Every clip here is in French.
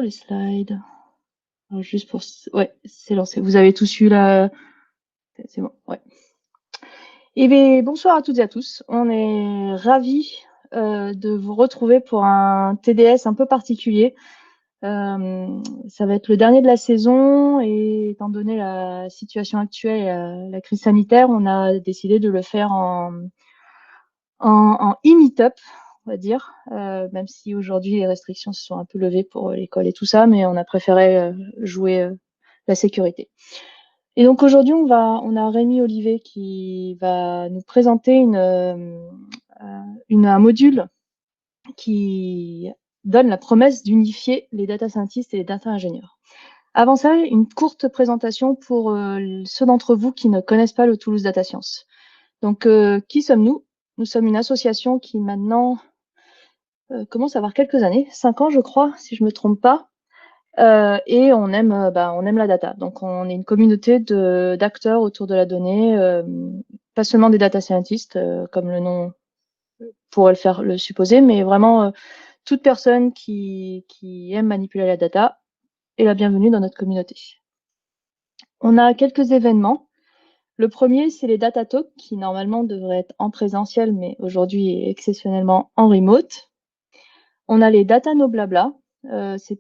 les slides. Alors, juste pour... Ouais, c'est lancé. Vous avez tous eu la... C'est bon, ouais. Eh bien, bonsoir à toutes et à tous. On est ravis de vous retrouver pour un TDS un peu particulier. Ça va être le dernier de la saison et étant donné la situation actuelle et la crise sanitaire, on a décidé de le faire en e-meetup, on va dire, même si aujourd'hui les restrictions se sont un peu levées pour l'école et tout ça, mais on a préféré jouer la sécurité. Et donc aujourd'hui, on a Rémi Olivet qui va nous présenter un module qui donne la promesse d'unifier les data scientists et les data ingénieurs. Avant ça, une courte présentation pour ceux d'entre vous qui ne connaissent pas le Toulouse Data Science. Donc, qui sommes-nous? Nous sommes une association qui maintenant commence à avoir quelques années, 5 ans je crois, si je me trompe pas. Et on aime la data. Donc, on est une communauté d'acteurs autour de la donnée, pas seulement des data scientists, comme le nom pourrait le supposer, mais vraiment toute personne qui aime manipuler la data est la bienvenue dans notre communauté. On a quelques événements. Le premier, c'est les Data Talks, qui normalement devraient être en présentiel, mais aujourd'hui est exceptionnellement en remote. On a les Data No Blabla. C'est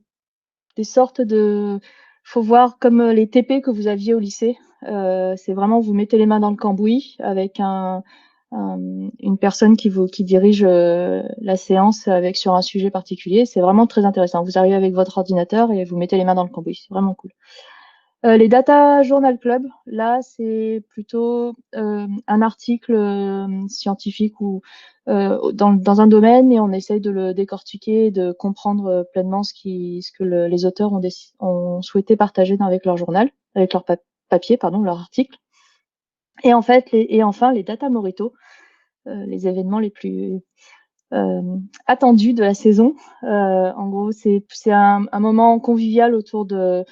des sortes de... faut voir comme les TP que vous aviez au lycée. C'est vraiment, vous mettez les mains dans le cambouis avec une personne qui dirige la séance sur un sujet particulier. C'est vraiment très intéressant. Vous arrivez avec votre ordinateur et vous mettez les mains dans le cambouis. C'est vraiment cool. Les Data Journal Club, là, c'est plutôt un article scientifique ou dans un domaine et on essaye de le décortiquer, de comprendre pleinement ce que les auteurs ont souhaité partager avec leur journal, avec leur papier, leur article. Et enfin, les Data Morito, les événements les plus attendus de la saison. En gros, c'est un moment convivial autour de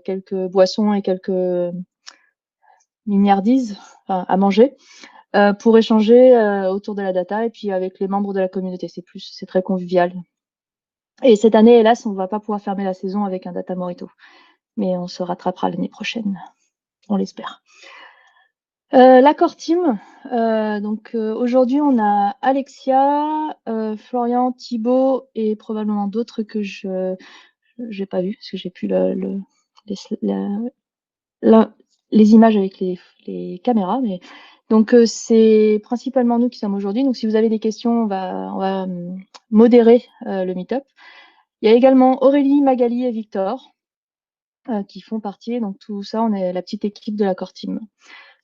quelques boissons et quelques mignardises à manger pour échanger autour de la data et puis avec les membres de la communauté. C'est très convivial. Et cette année, hélas, on ne va pas pouvoir fermer la saison avec un Data Morito. Mais on se rattrapera l'année prochaine. On l'espère. La core team. Donc aujourd'hui, on a Alexia, Florian, Thibaut et probablement d'autres que je n'ai pas vu parce que j'ai plus les images avec les caméras. Mais donc c'est principalement nous qui sommes aujourd'hui. Donc si vous avez des questions, on va modérer le meet-up. Il y a également Aurélie, Magali et Victor qui font partie. Donc tout ça, on est la petite équipe de la core team.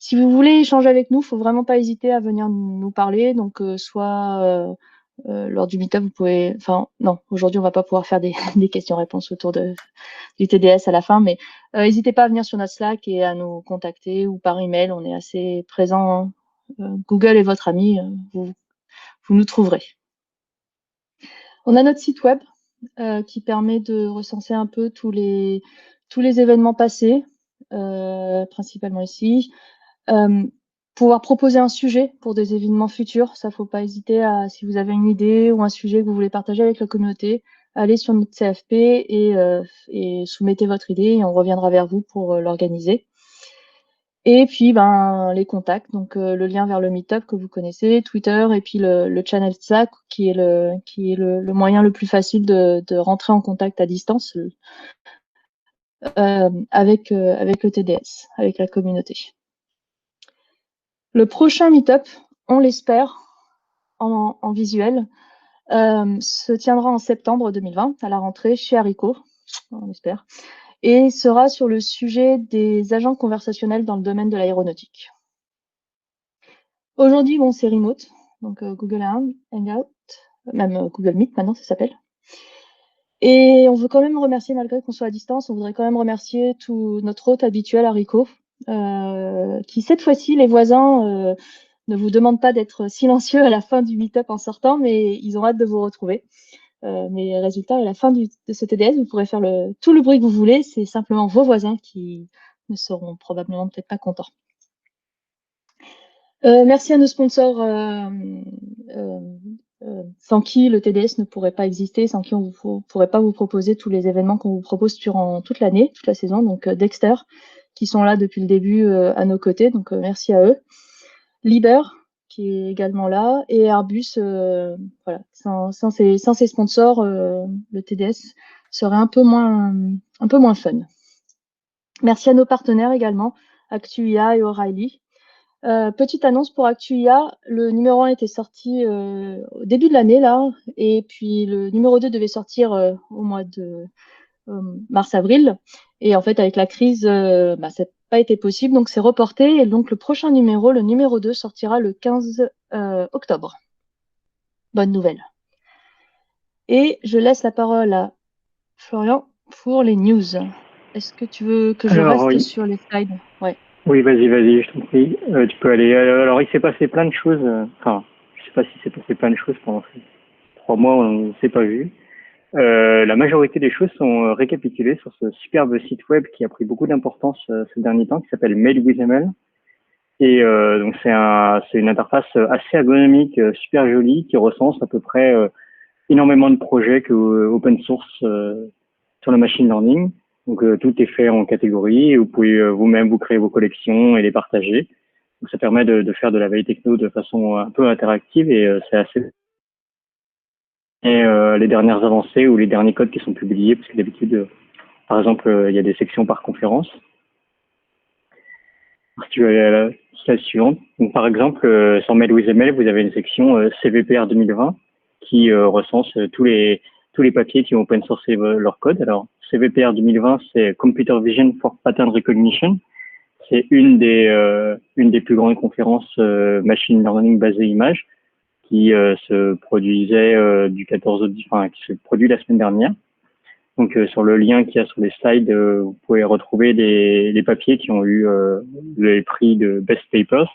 Si vous voulez échanger avec nous, il ne faut vraiment pas hésiter à venir nous parler. Donc, soit lors du meet-up, vous pouvez... Enfin, non, aujourd'hui, on ne va pas pouvoir faire des questions-réponses autour du TDS à la fin, mais n'hésitez pas à venir sur notre Slack et à nous contacter ou par email. On est assez présent. Google est votre ami. Vous nous trouverez. On a notre site web qui permet de recenser un peu tous les événements passés, principalement ici. Pouvoir proposer un sujet pour des événements futurs, ça faut pas hésiter si vous avez une idée ou un sujet que vous voulez partager avec la communauté, allez sur notre CFP et soumettez votre idée et on reviendra vers vous pour l'organiser. Et puis les contacts, donc le lien vers le meetup que vous connaissez, Twitter et puis le channel Slack qui est le moyen le plus facile de rentrer en contact à distance avec le TDS, avec la communauté. Le prochain meet-up, on l'espère, en visuel, se tiendra en septembre 2020, à la rentrée, chez Haricot, on espère, et sera sur le sujet des agents conversationnels dans le domaine de l'aéronautique. Aujourd'hui, c'est remote, donc Google Hangout, même Google Meet maintenant, ça s'appelle. Et on veut quand même remercier, malgré qu'on soit à distance, on voudrait quand même remercier tout notre hôte habituel, Haricot, qui cette fois-ci, les voisins ne vous demandent pas d'être silencieux à la fin du meet-up en sortant, mais ils ont hâte de vous retrouver. Mais résultat, à la fin de ce TDS, vous pourrez faire tout le bruit que vous voulez, c'est simplement vos voisins qui ne seront probablement peut-être pas contents. Merci à nos sponsors sans qui le TDS ne pourrait pas exister, sans qui on ne pourrait pas vous proposer tous les événements qu'on vous propose durant toute l'année, toute la saison. Donc Dexter, qui sont là depuis le début à nos côtés, donc merci à eux. Liber, qui est également là, et Airbus, voilà. Sans ces sponsors, le TDS serait un peu moins fun. Merci à nos partenaires également, ActuIA et O'Reilly. Petite annonce pour ActuIA, le numéro 1 était sorti au début de l'année, là, et puis le numéro 2 devait sortir au mois de mars-avril. Et en fait, avec la crise, ça n'a pas été possible, donc c'est reporté. Et donc, le prochain numéro, le numéro 2, sortira le 15 octobre. Bonne nouvelle. Et je laisse la parole à Florian pour les news. Est-ce que tu veux que je reste oui. sur les slides? Ouais. Oui, vas-y, je t'en prie. Tu peux aller. Alors, il s'est passé plein de choses. Enfin, je sais pas si s'est passé plein de choses pendant ces 3 mois, on ne s'est pas vu. La majorité des choses sont récapitulées sur ce superbe site web qui a pris beaucoup d'importance ces derniers temps, qui s'appelle Mail with ML. Et donc c'est une interface assez ergonomique, super jolie, qui recense à peu près énormément de projets open source sur le machine learning. Donc tout est fait en catégories et vous pouvez vous-même vous créer vos collections et les partager. Donc ça permet de faire de la veille techno de façon un peu interactive et c'est assez. Et les dernières avancées ou les derniers codes qui sont publiés, parce que d'habitude, par exemple, il y a des sections par conférence. Si tu veux aller à la slide suivante. Donc, par exemple, sur Mail with ML, vous avez une section CVPR 2020 qui recense tous les papiers qui ont open sourcé leur code. Alors, CVPR 2020, c'est Computer Vision for Pattern Recognition. C'est une des plus grandes conférences machine learning basée image qui se produisait du 14 au 10, enfin, qui se produit la semaine dernière. Donc sur le lien qu'il y a sur les slides, vous pouvez retrouver les papiers qui ont eu les prix de Best Papers.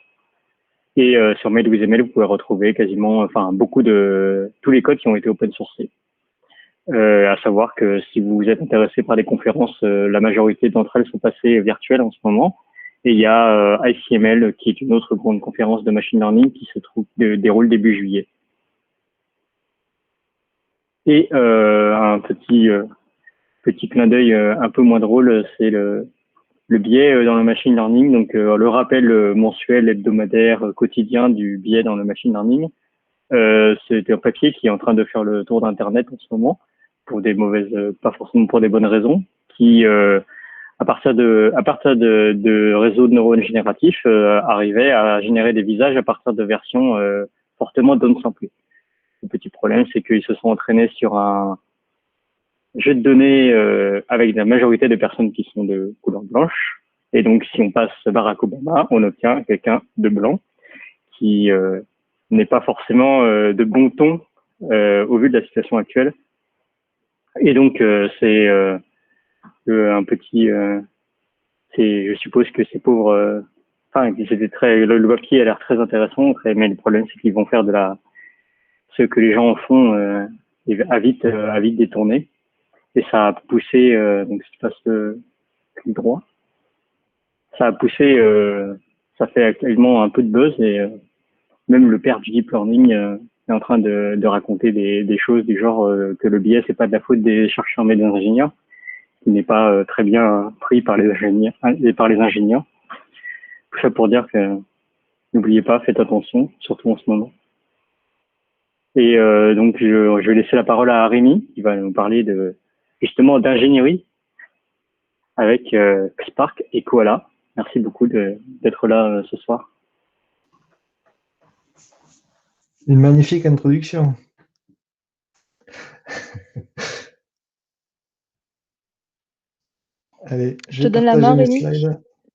Et sur Made with ML, vous pouvez retrouver quasiment, enfin beaucoup de tous les codes qui ont été open sourcés. À savoir que si vous êtes intéressé par les conférences, la majorité d'entre elles sont passées virtuelles en ce moment. Et il y a ICML qui est une autre grande conférence de machine learning qui se déroule début juillet. Et un petit clin d'œil un peu moins drôle, c'est le biais dans le machine learning, donc le rappel mensuel, hebdomadaire, quotidien du biais dans le machine learning. C'est un papier qui est en train de faire le tour d'Internet en ce moment, pour des mauvaises, pas forcément pour des bonnes raisons, qui à partir de réseaux de neurones génératifs arrivait à générer des visages à partir de versions fortement downsamplées. Le petit problème, c'est qu'ils se sont entraînés sur un jeu de données avec la majorité de personnes qui sont de couleur blanche. Et donc, si on passe Barack Obama, on obtient quelqu'un de blanc qui n'est pas forcément de bon ton au vu de la situation actuelle. Et donc, c'est un petit... je suppose que ces pauvres... Enfin, c'était très... Le papier a l'air très intéressant, mais le problème, c'est qu'ils vont faire ce que les gens en font à vite détourner. Et ça a poussé, donc si tu passes le clic droit, ça a poussé, ça fait actuellement un peu de buzz et même le père du deep learning est en train de raconter des choses du genre que le biais c'est pas de la faute des chercheurs mais des ingénieurs, qui n'est pas très bien pris par les ingénieurs et par les ingénieurs. Tout ça pour dire que n'oubliez pas, faites attention, surtout en ce moment. Et donc je vais laisser la parole à Rémi qui va nous parler justement d'ingénierie avec Spark et Koala. Merci beaucoup d'être là ce soir. Une magnifique introduction. Allez, je te donne la main, Rémi.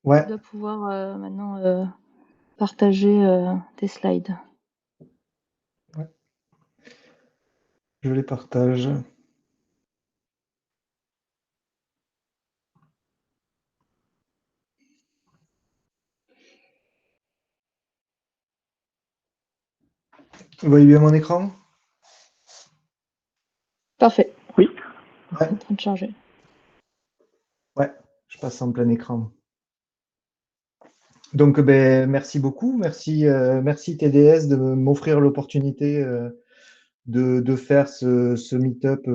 Ouais. Tu dois pouvoir maintenant partager tes slides. Ouais. Je les partage. Vous voyez bien mon écran? Parfait. Oui. Ouais. En train de charger. Ouais, je passe en plein écran. Donc, merci beaucoup. Merci TDS de m'offrir l'opportunité de faire ce meet-up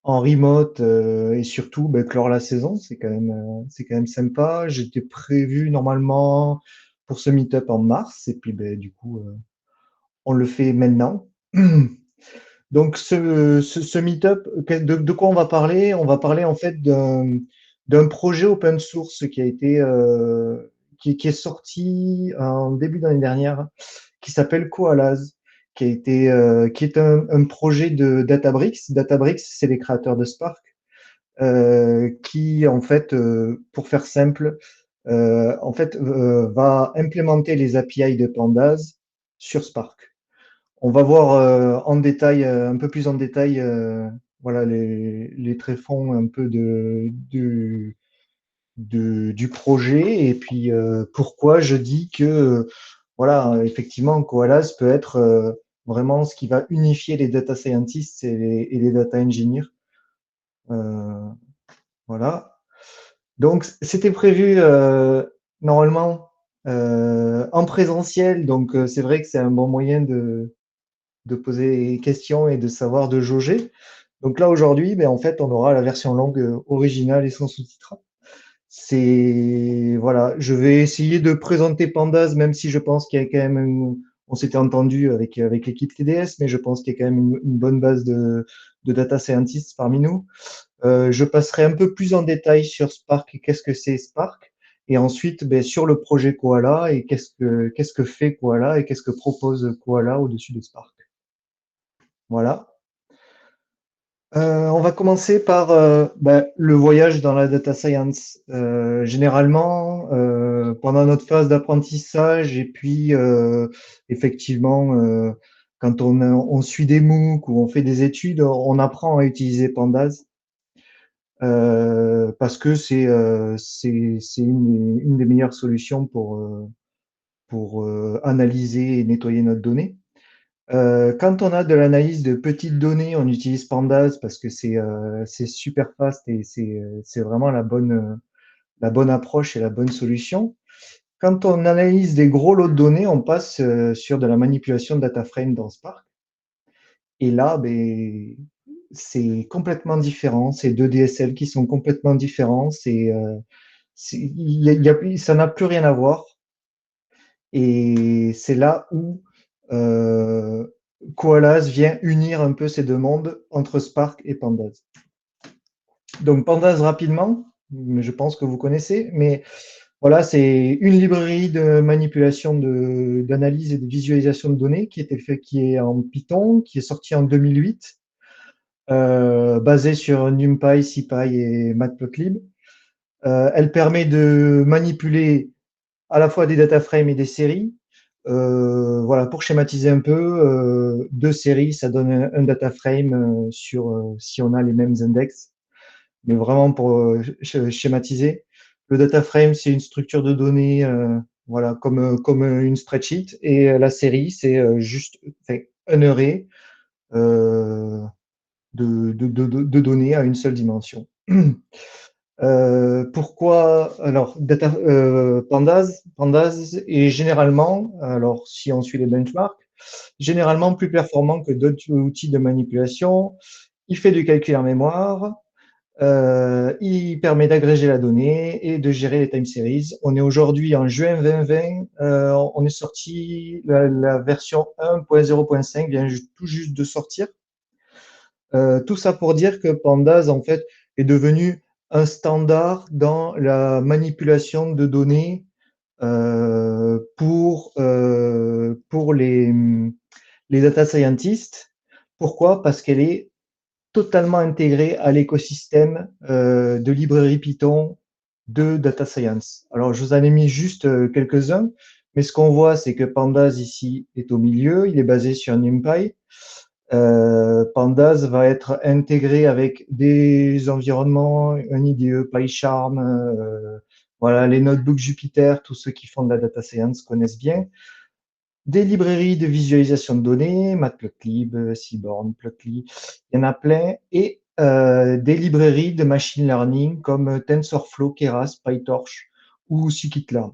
en remote et surtout clore la saison. C'est quand même sympa. J'étais prévu normalement pour ce meet-up en mars et puis du coup, on le fait maintenant. Donc, ce meet-up, de quoi on va parler? On va parler en fait d'un projet open source qui a été, qui est sorti en début d'année dernière, qui s'appelle Koalas, qui est un projet de Databricks. Databricks, c'est les créateurs de Spark, qui en fait, pour faire simple, va implémenter les API de Pandas sur Spark. On va voir en détail, un peu plus en détail, voilà les tréfonds un peu du projet et puis pourquoi je dis que voilà, effectivement, Koalas peut être vraiment ce qui va unifier les data scientists et les data engineers. Euh, voilà. Donc, c'était prévu normalement en présentiel, donc c'est vrai que c'est un bon moyen de poser des questions et de savoir de jauger. Donc là, aujourd'hui, en fait, on aura la version longue originale et sans sous-titres. Voilà, je vais essayer de présenter Pandas, même si je pense qu'il y a quand même, on s'était entendu avec l'équipe TDS, mais je pense qu'il y a quand même une bonne base de data scientists parmi nous. Je passerai un peu plus en détail sur Spark et qu'est-ce que c'est Spark. Et ensuite, sur le projet Koala et qu'est-ce que fait Koala et qu'est-ce que propose Koala au-dessus de Spark. Voilà. On va commencer par le voyage dans la data science. Généralement, pendant notre phase d'apprentissage et puis effectivement, quand on suit des MOOC ou on fait des études, on apprend à utiliser Pandas parce que c'est une des meilleures solutions pour analyser et nettoyer notre donnée. Quand on a de l'analyse de petites données, on utilise Pandas parce que c'est super fast et c'est vraiment la bonne approche et la bonne solution. Quand on analyse des gros lots de données, on passe sur de la manipulation de data frame dans Spark. Et là, c'est complètement différent. C'est deux DSL qui sont complètement différents. Ça n'a plus rien à voir. Et c'est là où Koalas vient unir un peu ces deux mondes entre Spark et Pandas. Donc Pandas rapidement, mais je pense que vous connaissez, mais voilà, c'est une librairie de manipulation d'analyse et de visualisation de données qui est en Python, qui est sortie en 2008, basée sur NumPy, SciPy et Matplotlib. Elle permet de manipuler à la fois des data frames et des séries. Voilà, pour schématiser un peu, deux séries, ça donne un data frame si on a les mêmes index. Mais vraiment pour schématiser, le data frame, c'est une structure de données, voilà, comme une spreadsheet, et la série, c'est juste un array de données à une seule dimension. Pourquoi alors Pandas est généralement, alors si on suit les benchmarks, généralement plus performant que d'autres outils de manipulation. Il fait du calcul en mémoire, il permet d'agréger la donnée et de gérer les time series. On est aujourd'hui en juin 2020, on est sorti, la version 1.0.5 vient tout juste de sortir. Tout ça pour dire que Pandas, en fait, est devenu un standard dans la manipulation de données pour les data scientists. Pourquoi? Parce qu'elle est totalement intégrée à l'écosystème de librairie Python de data science. Alors, je vous en ai mis juste quelques-uns, mais ce qu'on voit, c'est que Pandas ici est au milieu, il est basé sur NumPy. Pandas va être intégré avec des environnements, un IDE, PyCharm, voilà, les notebooks Jupyter, tous ceux qui font de la data science connaissent bien. Des librairies de visualisation de données, Matplotlib, Seaborn, Plotly, il y en a plein, et des librairies de machine learning comme TensorFlow, Keras, PyTorch ou Scikit-learn.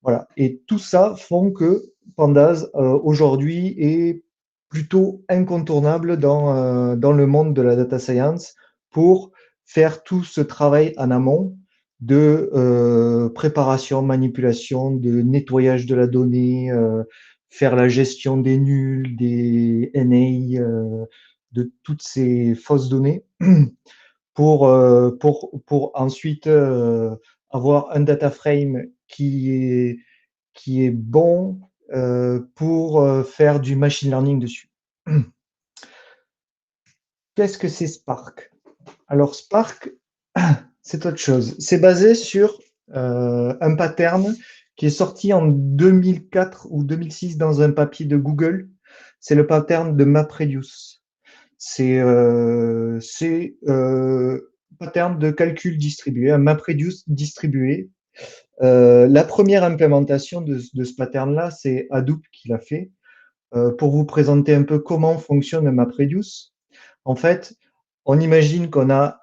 Voilà. Et tout ça font que Pandas aujourd'hui est plutôt incontournable dans le monde de la data science pour faire tout ce travail en amont de préparation, manipulation, de nettoyage de la donnée, faire la gestion des nuls, des NA, de toutes ces fausses données pour ensuite avoir un data frame qui est bon pour faire du machine learning dessus. Qu'est-ce que c'est Spark? Alors Spark, c'est autre chose. C'est basé sur un pattern qui est sorti en 2004 ou 2006 dans un papier de Google. C'est le pattern de MapReduce. C'est pattern de calcul distribué, un MapReduce distribué. La première implémentation de ce pattern-là, c'est Hadoop qui l'a fait. Pour vous présenter un peu comment fonctionne MapReduce, en fait, on imagine qu'on a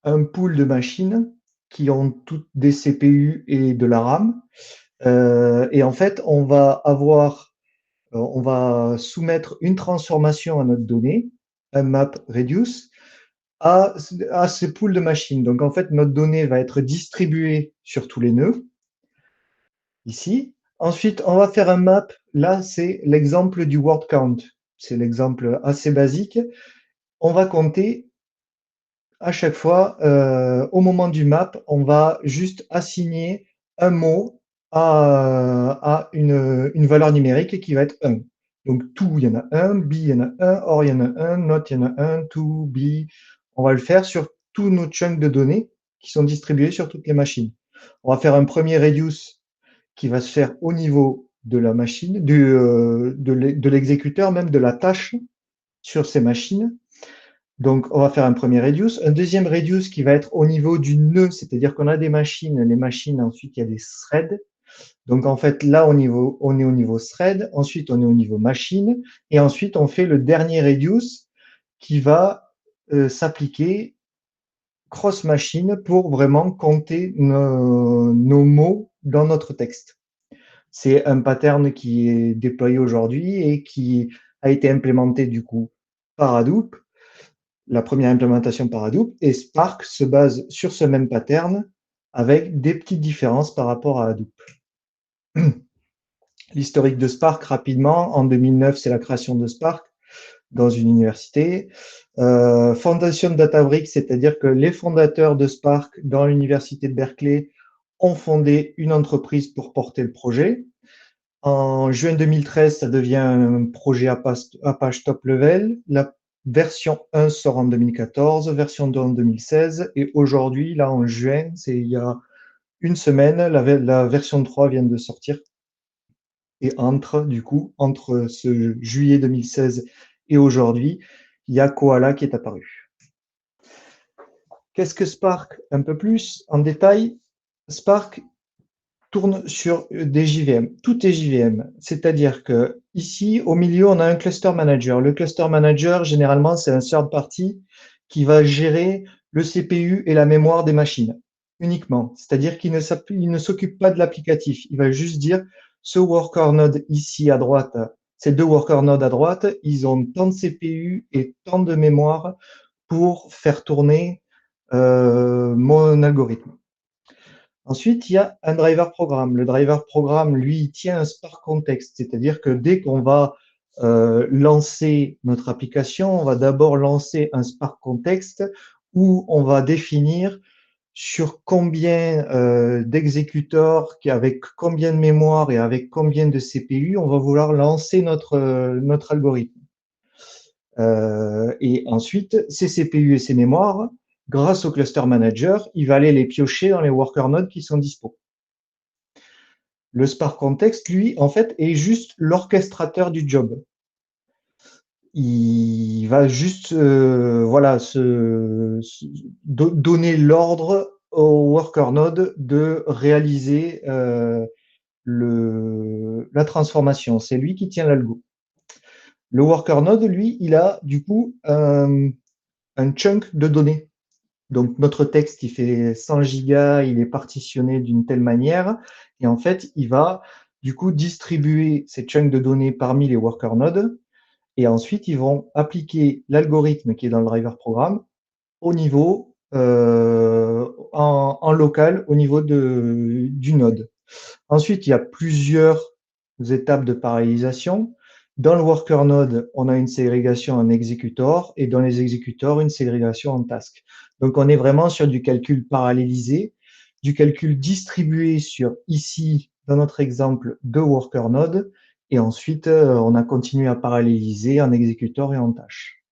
un pool de machines qui ont toutes des CPU et de la RAM. Et en fait, on va soumettre une transformation à notre donnée, un MapReduce, à ce pool de machines. Donc, en fait, notre donnée va être distribuée sur tous les nœuds, ici. Ensuite, on va faire un map. Là, c'est l'exemple du word count. C'est l'exemple assez basique. On va compter à chaque fois, au moment du map, on va juste assigner un mot à une valeur numérique qui va être 1. Donc, to, il y en a un, be, il y en a un, or, il y en a un, not, il y en a un, to, be. On va le faire sur tous nos chunks de données qui sont distribués sur toutes les machines. On va faire un premier reduce qui va se faire au niveau de la machine, de l'exécuteur, même de la tâche sur ces machines. Donc, on va faire un premier reduce. Un deuxième reduce qui va être au niveau du nœud, c'est-à-dire qu'on a des machines. Les machines, ensuite, il y a des threads. Donc, en fait, là, on est au niveau thread. Ensuite, on est au niveau machine. Et ensuite, on fait le dernier reduce qui va s'appliquer cross-machine pour vraiment compter nos mots dans notre texte. C'est un pattern qui est déployé aujourd'hui et qui a été implémenté du coup par Hadoop, la première implémentation par Hadoop, et Spark se base sur ce même pattern avec des petites différences par rapport à Hadoop. L'historique de Spark, rapidement, en 2009, c'est la création de Spark dans une université. Fondation de Databricks, c'est-à-dire que les fondateurs de Spark dans l'université de Berkeley ont fondé une entreprise pour porter le projet. En juin 2013, ça devient un projet Apache Top Level. La version 1 sort en 2014, version 2 en 2016, et aujourd'hui, là, en juin, c'est il y a une semaine, la version 3 vient de sortir. Et entre ce juillet 2016 et aujourd'hui, il y a Koala qui est apparu. Qu'est-ce que Spark? Un peu plus en détail. Spark tourne sur des JVM. Tout est JVM. C'est-à-dire que ici, au milieu, on a un cluster manager. Le cluster manager, généralement, c'est un third party qui va gérer le CPU et la mémoire des machines uniquement. C'est-à-dire qu'il ne s'occupe pas de l'applicatif. Il va juste dire ce worker node ici à droite, ces deux worker nodes à droite, ils ont tant de CPU et tant de mémoire pour faire tourner mon algorithme. Ensuite, il y a un driver programme. Le driver programme, lui, il tient un Spark context, c'est-à-dire que dès qu'on va lancer notre application, on va d'abord lancer un Spark context où on va définir sur combien d'exécuteurs, avec combien de mémoire et avec combien de CPU, on va vouloir lancer notre algorithme. Et ensuite, ces CPU et ces mémoires, grâce au cluster manager, il va aller les piocher dans les worker nodes qui sont dispo. Le Spark Context, lui, en fait, est juste l'orchestrateur du job. Il va juste donner l'ordre au worker node de réaliser la transformation. C'est lui qui tient l'algo. Le worker node, lui, il a du coup un chunk de données. Donc, notre texte, il fait 100 gigas, il est partitionné d'une telle manière. Et en fait, il va du coup distribuer ces chunks de données parmi les worker nodes. et ensuite, ils vont appliquer l'algorithme qui est dans le driver programme au niveau, en local, au niveau du node. Ensuite, il y a plusieurs étapes de parallélisation. Dans le worker node, on a une ségrégation en exécutor et dans les exécuteurs, une ségrégation en task. Donc, on est vraiment sur du calcul parallélisé, du calcul distribué sur ici, dans notre exemple, deux worker nodes. Et ensuite, on a continué à paralléliser en exécuteur et en tâche.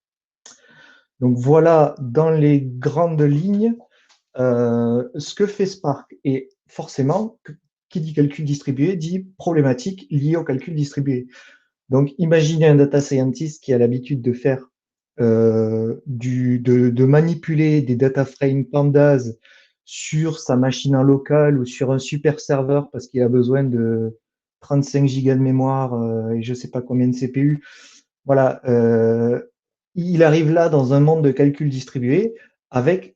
Donc, voilà dans les grandes lignes ce que fait Spark. Et forcément, qui dit calcul distribué dit problématique liée au calcul distribué. Donc, imaginez un data scientist qui a l'habitude de faire de manipuler des data frames pandas sur sa machine en local ou sur un super serveur parce qu'il a besoin de 35 gigas de mémoire et je ne sais pas combien de CPU. Voilà, il arrive là dans un monde de calcul distribué avec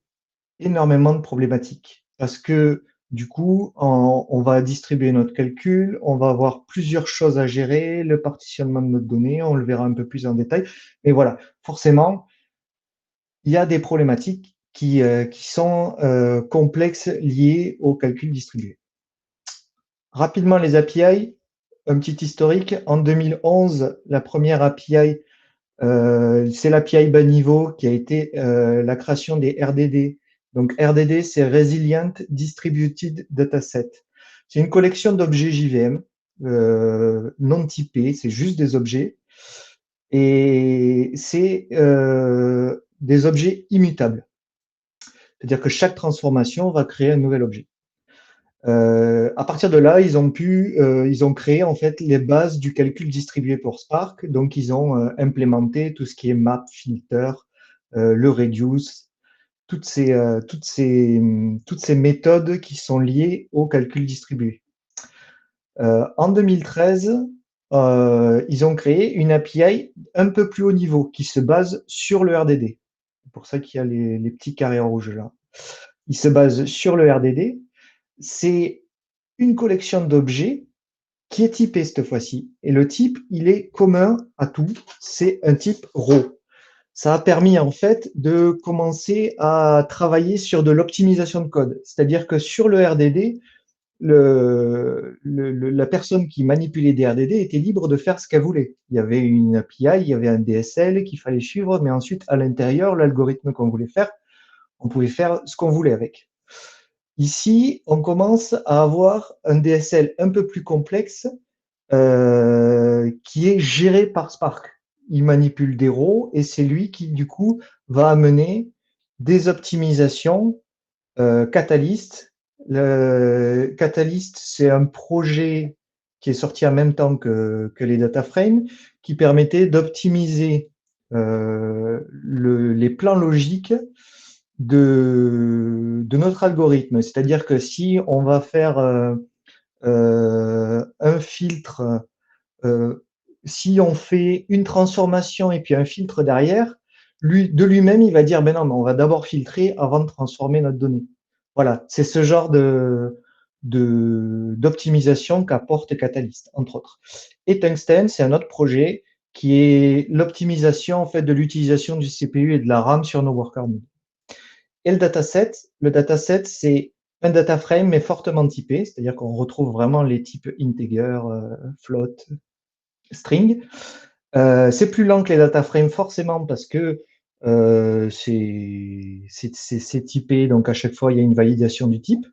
énormément de problématiques parce que du coup, on va distribuer notre calcul, on va avoir plusieurs choses à gérer, le partitionnement de notre donnée, on le verra un peu plus en détail. Mais voilà, forcément, il y a des problématiques qui sont complexes liées au calcul distribué. Rapidement, les API, un petit historique. En 2011, la première API, c'est l'API bas niveau qui a été la création des RDD. Donc RDD, c'est Resilient Distributed Dataset. C'est une collection d'objets JVM non typés, c'est juste des objets. Et c'est des objets immutables. C'est-à-dire que chaque transformation va créer un nouvel objet. À partir de là, ils ont créé en fait les bases du calcul distribué pour Spark. Donc, ils ont implémenté tout ce qui est map, filter, le reduce, toutes ces méthodes qui sont liées au calcul distribué. En 2013, ils ont créé une API un peu plus haut niveau qui se base sur le RDD. C'est pour ça qu'il y a les petits carrés rouges là. Il se base sur le RDD. C'est une collection d'objets qui est typée cette fois-ci. Et le type, il est commun à tout. C'est un type raw. Ça a permis en fait de commencer à travailler sur de l'optimisation de code. C'est-à-dire que sur le RDD, la personne qui manipulait des RDD était libre de faire ce qu'elle voulait. Il y avait une API, il y avait un DSL qu'il fallait suivre, mais ensuite, à l'intérieur, l'algorithme qu'on voulait faire, on pouvait faire ce qu'on voulait avec. Ici, on commence à avoir un DSL un peu plus complexe qui est géré par Spark. Il manipule des rows et c'est lui qui, du coup, va amener des optimisations Catalyst. Le Catalyst, c'est un projet qui est sorti en même temps que les data frames qui permettait d'optimiser les plans logiques de notre algorithme. C'est-à-dire que si on va faire un filtre, si on fait une transformation et puis un filtre derrière, de lui-même, il va dire, ben non, mais on va d'abord filtrer avant de transformer notre donnée. Voilà, c'est ce genre d'optimisation qu'apporte Catalyst, entre autres. Et Tungsten, c'est un autre projet qui est l'optimisation en fait, de l'utilisation du CPU et de la RAM sur nos worker nodes. Et le dataset, c'est un data frame, mais fortement typé, c'est-à-dire qu'on retrouve vraiment les types integer, float, string. C'est plus lent que les data frames, forcément, parce que c'est typé, donc à chaque fois, il y a une validation du type.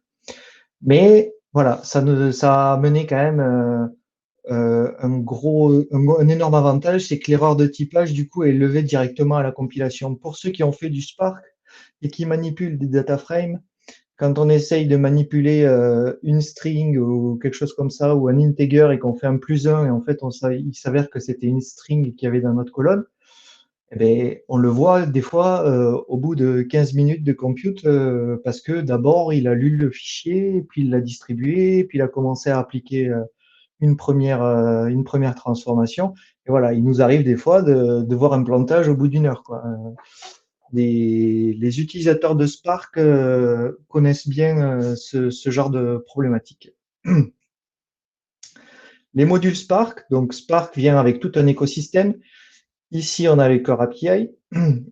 Mais voilà, ça a mené quand même un énorme avantage, c'est que l'erreur de typage, du coup, est levée directement à la compilation. Pour ceux qui ont fait du Spark et qui manipulent des data frames, quand on essaye de manipuler une string ou quelque chose comme ça, ou un integer et qu'on fait un +1, et en fait, il s'avère que c'était une string qu'il y avait dans notre colonne, eh bien, on le voit des fois au bout de 15 minutes de compute, parce que d'abord, il a lu le fichier, puis il l'a distribué, puis il a commencé à appliquer une première transformation. Et voilà, il nous arrive des fois de voir un plantage au bout d'une heure, quoi. Les utilisateurs de Spark connaissent bien ce genre de problématique. Les modules Spark, donc Spark vient avec tout un écosystème. Ici, on a les Core API.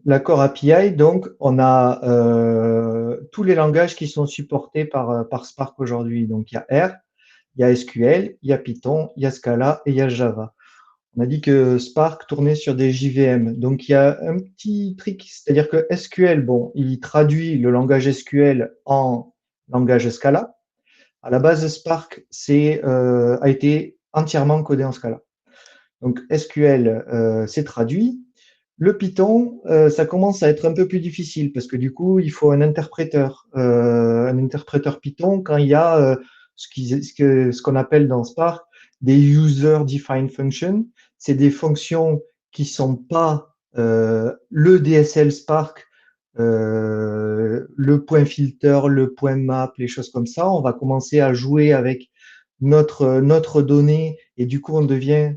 La Core API, donc, on a tous les langages qui sont supportés par Spark aujourd'hui. Donc, il y a R, il y a SQL, il y a Python, il y a Scala et il y a Java. On a dit que Spark tournait sur des JVM. Donc, il y a un petit trick, c'est-à-dire que SQL, bon, il traduit le langage SQL en langage Scala. À la base, Spark a été entièrement codé en Scala. Donc, SQL, c'est traduit. Le Python, ça commence à être un peu plus difficile parce que du coup, il faut un interpréteur Python quand il y a ce qu'on appelle dans Spark des user-defined functions. C'est des fonctions qui sont pas le DSL Spark, le point filter, le point map, les choses comme ça. On va commencer à jouer avec notre donnée et du coup,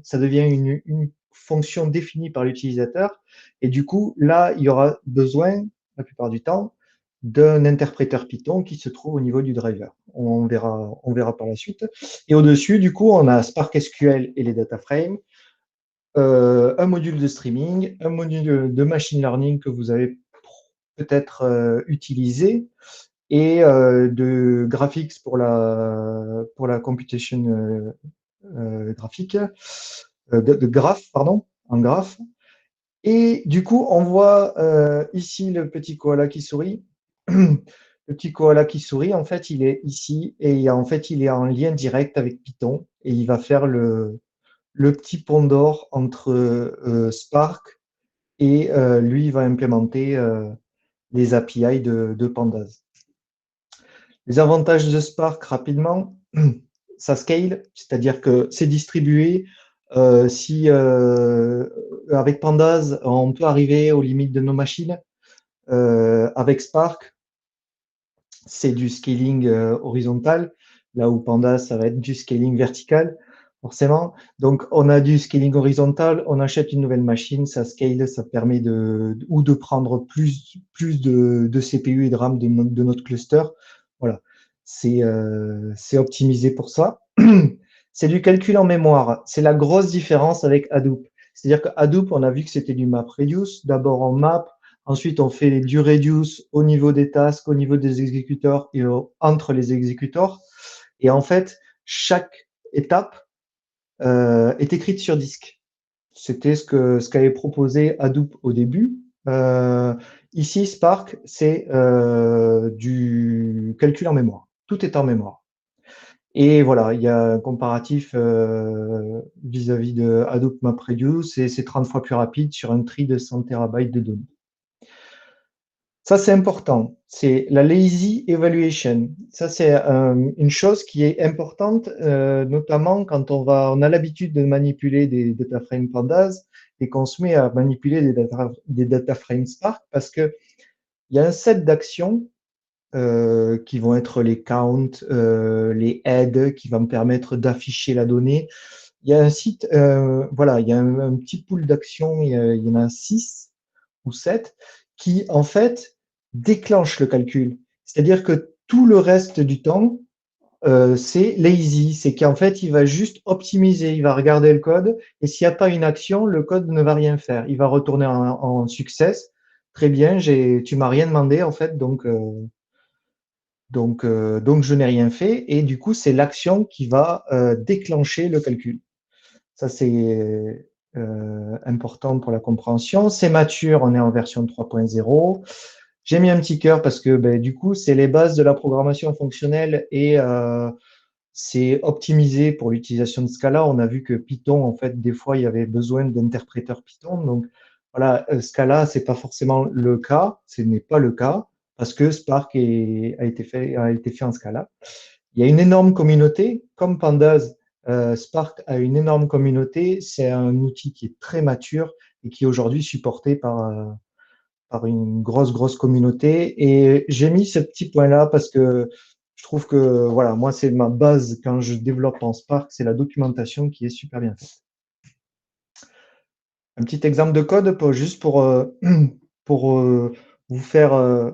ça devient une fonction définie par l'utilisateur. Et du coup, là, il y aura besoin, la plupart du temps, d'un interpréteur Python qui se trouve au niveau du driver. On verra par la suite. Et au-dessus, du coup, on a Spark SQL et les data frames, un module de streaming, un module de machine learning que vous avez peut-être utilisé, et de graphics pour la computation graphique, de graph, pardon, en graphe. Et du coup, on voit ici le petit koala qui sourit. Le petit koala qui sourit, en fait, il est ici et en fait, il est en lien direct avec Python et il va faire le petit pont d'or entre Spark et lui, il va implémenter les API de Pandas. Les avantages de Spark, rapidement, ça scale, c'est-à-dire que c'est distribué. Si avec Pandas, on peut arriver aux limites de nos machines, avec Spark, c'est du scaling horizontal, là où Pandas, ça va être du scaling vertical, forcément. Donc, on a du scaling horizontal, on achète une nouvelle machine, ça scale, ça permet de prendre plus de CPU et de RAM de notre cluster. Voilà, c'est optimisé pour ça. C'est du calcul en mémoire. C'est la grosse différence avec Hadoop. C'est-à-dire que Hadoop, on a vu que c'était du MapReduce. D'abord en map, ensuite on fait du reduce au niveau des tasks, au niveau des exécuteurs et entre les exécuteurs. Et en fait, chaque étape est écrite sur disque. C'était ce qu'avait proposé Hadoop au début. Ici, Spark, c'est du calcul en mémoire. Tout est en mémoire. Et voilà, il y a un comparatif vis-à-vis de Hadoop MapReduce et c'est 30 fois plus rapide sur un tri de 100 terabytes de données. Ça, c'est important. C'est la lazy evaluation. Ça, c'est une chose qui est importante, notamment quand on a l'habitude de manipuler des data frames Pandas et qu'on se met à manipuler des data frames Spark parce que il y a un set d'actions qui vont être les counts, les heads, qui vont me permettre d'afficher la donnée. Il y a un site, voilà, il y a un petit pool d'actions, il y en a 6 ou 7 qui, en fait, déclenchent le calcul. C'est-à-dire que tout le reste du temps, c'est lazy, c'est qu'en fait, il va juste optimiser, il va regarder le code, et s'il n'y a pas une action, le code ne va rien faire. Il va retourner en success. Très bien, tu m'as rien demandé, en fait, donc je n'ai rien fait, et du coup, c'est l'action qui va déclencher le calcul. Ça, c'est important pour la compréhension. C'est mature, on est en version 3.0. J'ai mis un petit cœur parce que ben, du coup, c'est les bases de la programmation fonctionnelle et c'est optimisé pour l'utilisation de Scala. On a vu que Python, en fait, des fois, il y avait besoin d'interpréteurs Python. Donc, voilà, Scala, c'est pas forcément le cas. Ce n'est pas le cas parce que Spark a été fait en Scala. Il y a une énorme communauté, comme Pandas, Spark a une énorme communauté. C'est un outil qui est très mature et qui est aujourd'hui supporté par une grosse communauté. Et j'ai mis ce petit point-là parce que je trouve que, voilà, moi, c'est ma base quand je développe en Spark, c'est la documentation qui est super bien faite. Un petit exemple de code juste pour vous faire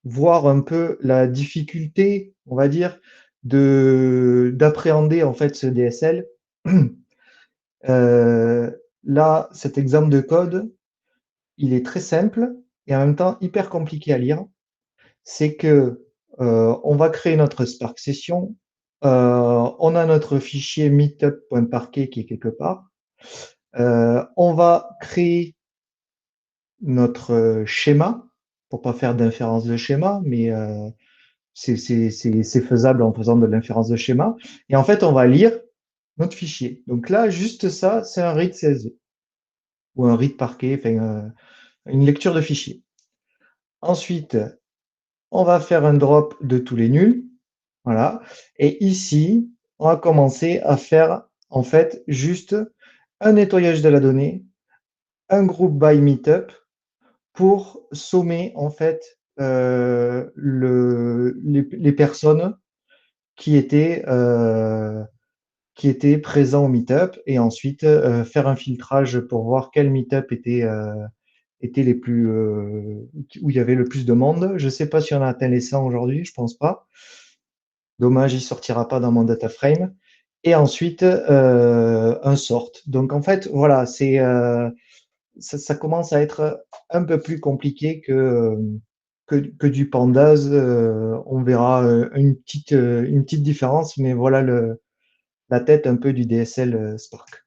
voir un peu la difficulté, on va dire, d'appréhender en fait ce DSL. là, cet exemple de code, il est très simple et en même temps hyper compliqué à lire. C'est que on va créer notre Spark Session. On a notre fichier meetup.parquet qui est quelque part. On va créer notre schéma pour pas faire d'inférence de schéma, mais c'est faisable en faisant de l'inférence de schéma. Et en fait, on va lire notre fichier. Donc là, juste ça, c'est un read CSV ou un read parquet, enfin, une lecture de fichier. Ensuite, on va faire un drop de tous les nuls. Voilà. Et ici, on va commencer à faire en fait juste un nettoyage de la donnée, un groupe by meetup pour sommer en fait les personnes qui étaient, présents au meetup et ensuite faire un filtrage pour voir quel meetup étaient les plus où il y avait le plus de monde. Je ne sais pas si on a atteint les 100 aujourd'hui, je pense pas. Dommage, il sortira pas dans mon data frame. Et ensuite un sort. Donc en fait, voilà, ça commence à être un peu plus compliqué que du pandas. On verra une petite différence, mais voilà la tête un peu du DSL Spark.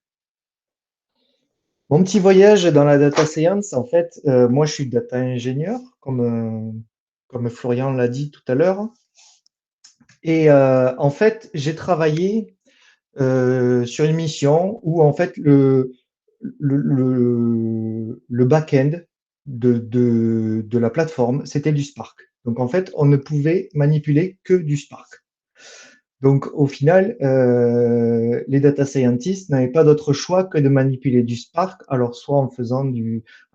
Mon petit voyage dans la data science, en fait, moi je suis data ingénieur, comme Florian l'a dit tout à l'heure. Et en fait, j'ai travaillé sur une mission où en fait le back-end de la plateforme, c'était du Spark. Donc en fait, on ne pouvait manipuler que du Spark. Donc au final, les data scientists n'avaient pas d'autre choix que de manipuler du Spark, alors soit en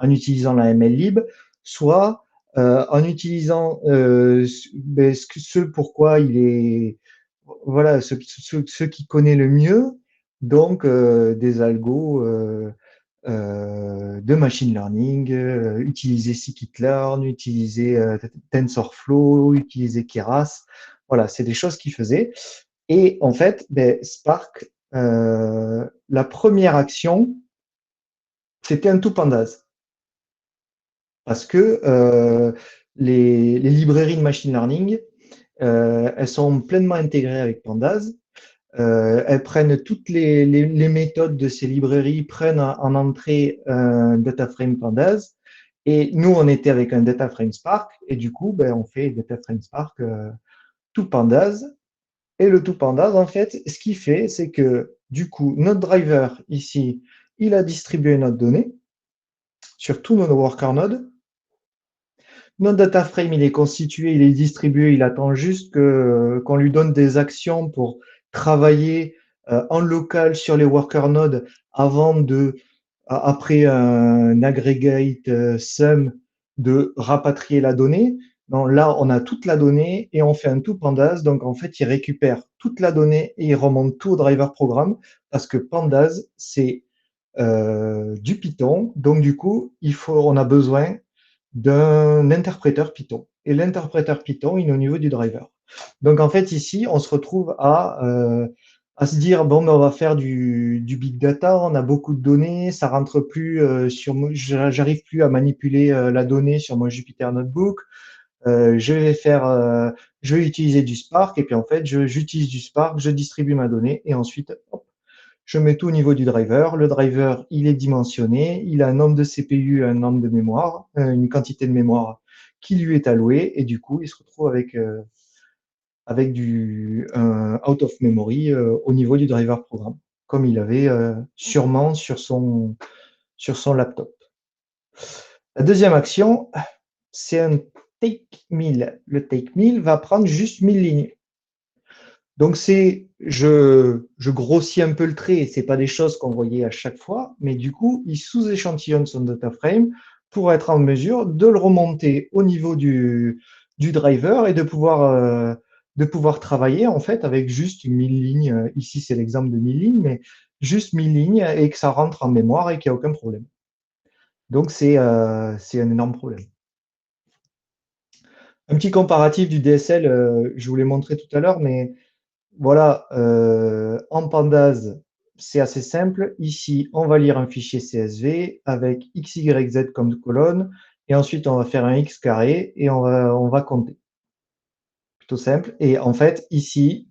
utilisant la MLlib, soit en utilisant ce pourquoi il est, voilà, ce qui connaît le mieux, donc des algos de machine learning, utiliser scikit-learn, utiliser TensorFlow, utiliser Keras. Voilà, c'est des choses qu'ils faisaient. Et en fait, Spark, la première action, c'était un tout pandas. Parce que les librairies de machine learning, elles sont pleinement intégrées avec pandas. Elles prennent toutes les méthodes de ces librairies, prennent en entrée un data frame pandas. Et nous, on était avec un data frame Spark. Et du coup, on fait data frame Spark tout pandas. Et le tout pandas, en fait, ce qu'il fait, c'est que du coup, notre driver ici, il a distribué notre donnée sur tous nos worker nodes. Notre data frame, il est constitué, il est distribué, il attend juste qu'on lui donne des actions pour travailler en local sur les worker nodes avant après un aggregate sum, de rapatrier la donnée. Donc là, on a toute la donnée et on fait un tout pandas. Donc en fait, il récupère toute la donnée et il remonte tout au driver programme parce que pandas, c'est du Python. Donc du coup, on a besoin d'un interpréteur Python. Et l'interpréteur Python, il est au niveau du driver. Donc en fait, ici, on se retrouve à se dire, bon, on va faire du big data, on a beaucoup de données, ça rentre plus j'arrive plus à manipuler la donnée sur mon Jupyter Notebook. Je vais utiliser du Spark, et puis en fait, j'utilise du Spark, je distribue ma donnée, et ensuite, hop, je mets tout au niveau du driver. Le driver, il est dimensionné, il a un nombre de CPU, un nombre de mémoire, une quantité de mémoire qui lui est allouée, et du coup, il se retrouve avec un out of memory au niveau du driver programme, comme il avait sûrement sur son laptop. La deuxième action, c'est un take 1000. Le take 1000 va prendre juste 1000 lignes. Donc je grossis un peu le trait, c'est pas des choses qu'on voyait à chaque fois, mais du coup, il sous-échantillonne son data frame pour être en mesure de le remonter au niveau du driver et de pouvoir travailler en fait avec juste 1000 lignes. Ici, c'est l'exemple de 1000 lignes, mais juste 1000 lignes et que ça rentre en mémoire et qu'il n'y a aucun problème. Donc c'est un énorme problème. Un petit comparatif du DSL, je vous l'ai montré tout à l'heure, mais voilà, en pandas, c'est assez simple. Ici, on va lire un fichier CSV avec x, y, z comme colonne, et ensuite, on va faire un x carré et on va compter. Plutôt simple. Et en fait, ici,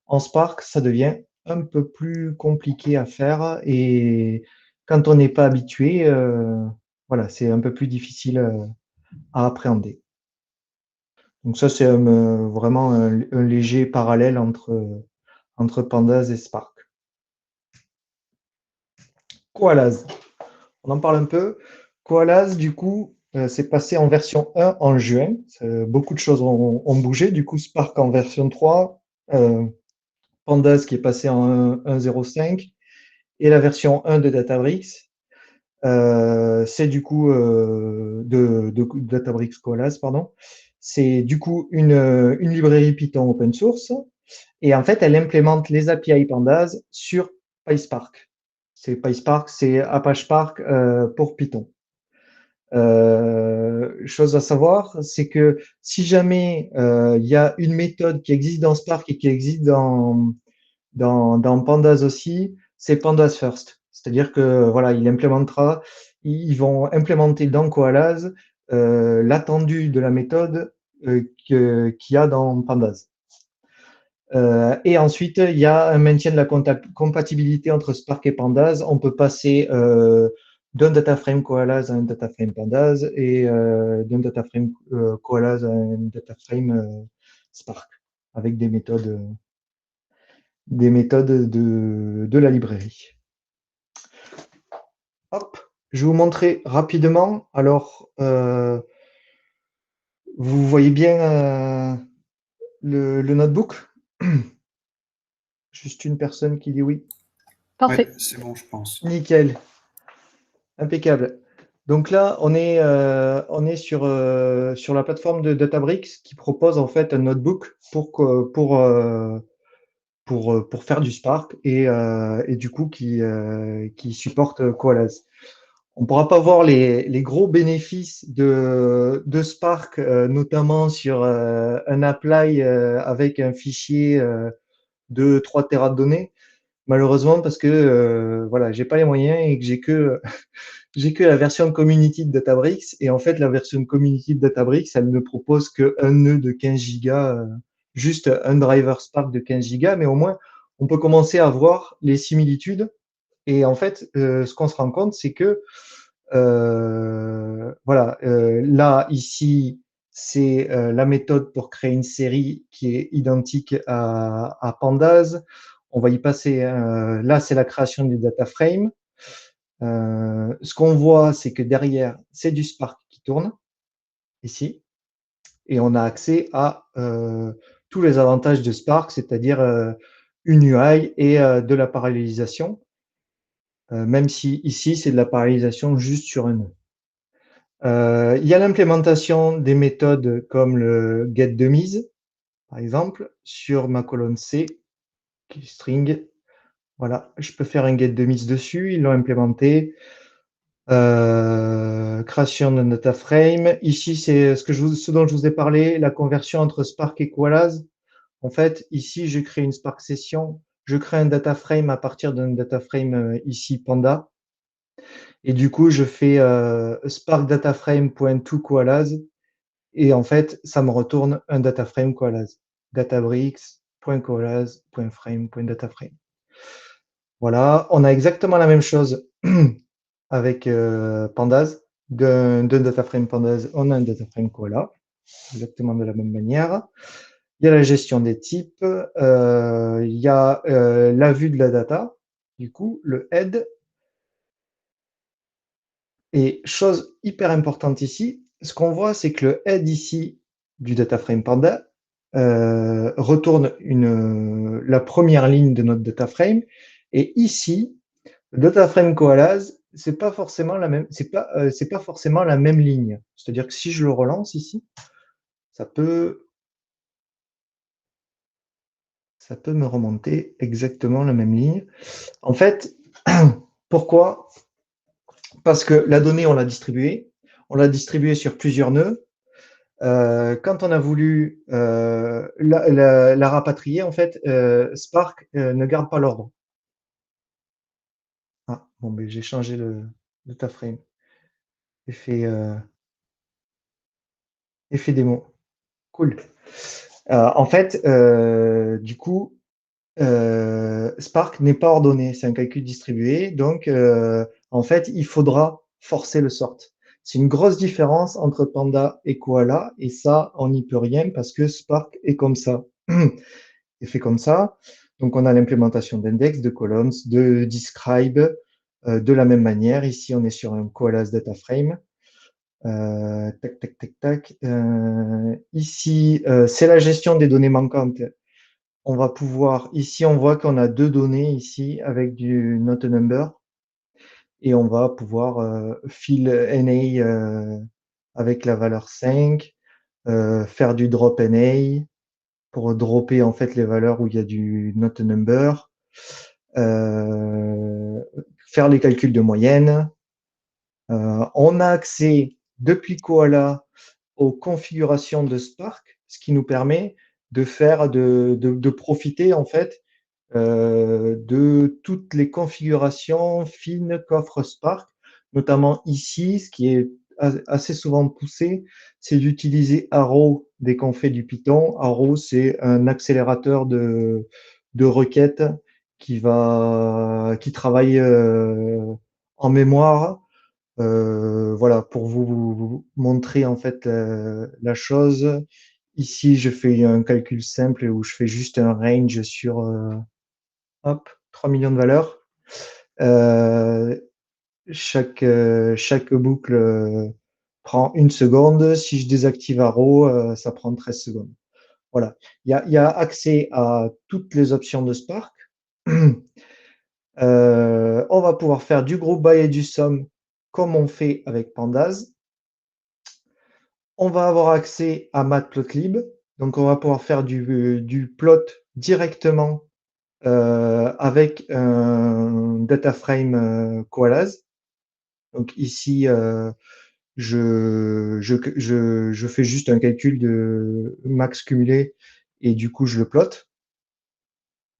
en Spark, ça devient un peu plus compliqué à faire. Et quand on n'est pas habitué, voilà, c'est un peu plus difficile à appréhender. Donc ça, c'est vraiment un léger parallèle entre Pandas et Spark. Koalas, on en parle un peu. Koalas, du coup, c'est passé en version 1 en juin. Beaucoup de choses ont bougé. Du coup, Spark en version 3, Pandas qui est passé en 1.0.5 et la version 1 de Databricks. C'est du coup de Databricks Koalas, pardon. C'est du coup une librairie Python open source et en fait, elle implémente les API Pandas sur PySpark. C'est PySpark, c'est Apache Spark pour Python. Chose à savoir, c'est que si jamais il y a une méthode qui existe dans Spark et qui existe dans Pandas aussi, c'est Pandas First. C'est-à-dire que voilà, ils vont implémenter dans Koalas l'attendu de la méthode qu'il y a dans Pandas. Et ensuite, il y a un maintien de la compatibilité entre Spark et Pandas. On peut passer d'un data frame Koalas à un data frame Pandas et d'un data frame Koalas à un data frame Spark avec des méthodes de la librairie. Hop, je vais vous montrer rapidement. Alors, vous voyez bien le notebook? Juste une personne qui dit oui. Parfait. Ouais, c'est bon, je pense. Nickel, impeccable. Donc là, on est sur la plateforme de Databricks qui propose en fait un notebook pour faire du Spark et du coup qui supporte Koalas. On ne pourra pas voir les gros bénéfices de Spark, notamment sur un apply avec un fichier de 3 Tera de données, malheureusement parce que voilà, j'ai pas les moyens et que j'ai que la version community de Databricks. Et en fait, la version community de Databricks, elle ne propose qu'un nœud de 15 gigas, juste un driver Spark de 15 gigas, mais au moins, on peut commencer à voir les similitudes. Et en fait, ce qu'on se rend compte, c'est que voilà, là, ici, c'est la méthode pour créer une série qui est identique à Pandas. On va y passer. Là, c'est la création du data frame. Ce qu'on voit, c'est que derrière, c'est du Spark qui tourne, ici, et on a accès à tous les avantages de Spark, c'est-à-dire une UI et de la parallélisation, même si ici, c'est de la parallélisation juste sur un nœud. Il y a l'implémentation des méthodes comme le get de mise, par exemple, sur ma colonne C, qui est string. Voilà, je peux faire un get de mise dessus, ils l'ont implémenté. Création d'un data frame. Ici, c'est ce dont je vous ai parlé, la conversion entre Spark et Koalas. En fait, ici, je crée une Spark session, je crée un data frame à partir d'un data frame ici Panda. Et du coup, je fais Spark data frame.toKoalas. Et en fait, ça me retourne un data frame Koalas. Databricks.koalas.frame.dataframe. Voilà, on a exactement la même chose avec Pandas. D'un data frame Pandas, on a un data frame Koala, exactement de la même manière. Il y a la gestion des types, il y a la vue de la data, du coup, le head. Et chose hyper importante ici, ce qu'on voit, c'est que le head ici du data frame Panda retourne la première ligne de notre data frame. Et ici, le data frame Koalas, c'est pas forcément la même, c'est pas forcément la même ligne. C'est-à-dire que si je le relance ici, ça peut me remonter exactement la même ligne. En fait, pourquoi? Parce que la donnée, on l'a distribuée sur plusieurs nœuds. Quand on a voulu la rapatrier, en fait, Spark ne garde pas l'ordre. Ah, bon, ben, j'ai changé le data frame. Effet, effet démo. Cool. En fait, du coup, Spark n'est pas ordonné, c'est un calcul distribué. Donc, en fait, il faudra forcer le sort. C'est une grosse différence entre Panda et Koala, et ça, on n'y peut rien parce que Spark est comme ça. Est fait comme ça. Donc, on a l'implémentation d'index, de columns, de describe, de la même manière. Ici, on est sur un Koala's data frame. Tac, tac, tac, tac. Ici, c'est la gestion des données manquantes. On va pouvoir, ici, on voit qu'on a deux données ici avec du not a number et on va pouvoir fill NA avec la valeur 5, faire du drop NA pour dropper en fait les valeurs où il y a du not a number, euh, faire les calculs de moyenne. On a accès depuis Koala aux configurations de Spark, ce qui nous permet de faire de profiter en fait de toutes les configurations fines qu'offre Spark, notamment ici, ce qui est assez souvent poussé, c'est d'utiliser Arrow dès qu'on fait du Python. Arrow, c'est un accélérateur de requêtes qui travaille en mémoire. Voilà, pour vous montrer en fait la chose. Ici, je fais un calcul simple où je fais juste un range sur hop, 3 millions de valeurs. Euh, chaque boucle prend une seconde. Si je désactive Arrow, ça prend 13 secondes. Voilà. Il y a accès à toutes les options de Spark. On va pouvoir faire du group by et du sum comme on fait avec Pandas. On va avoir accès à Matplotlib. Donc, on va pouvoir faire du plot directement avec un data frame Koalas. Donc ici, je fais juste un calcul de max cumulé et du coup, je le plotte.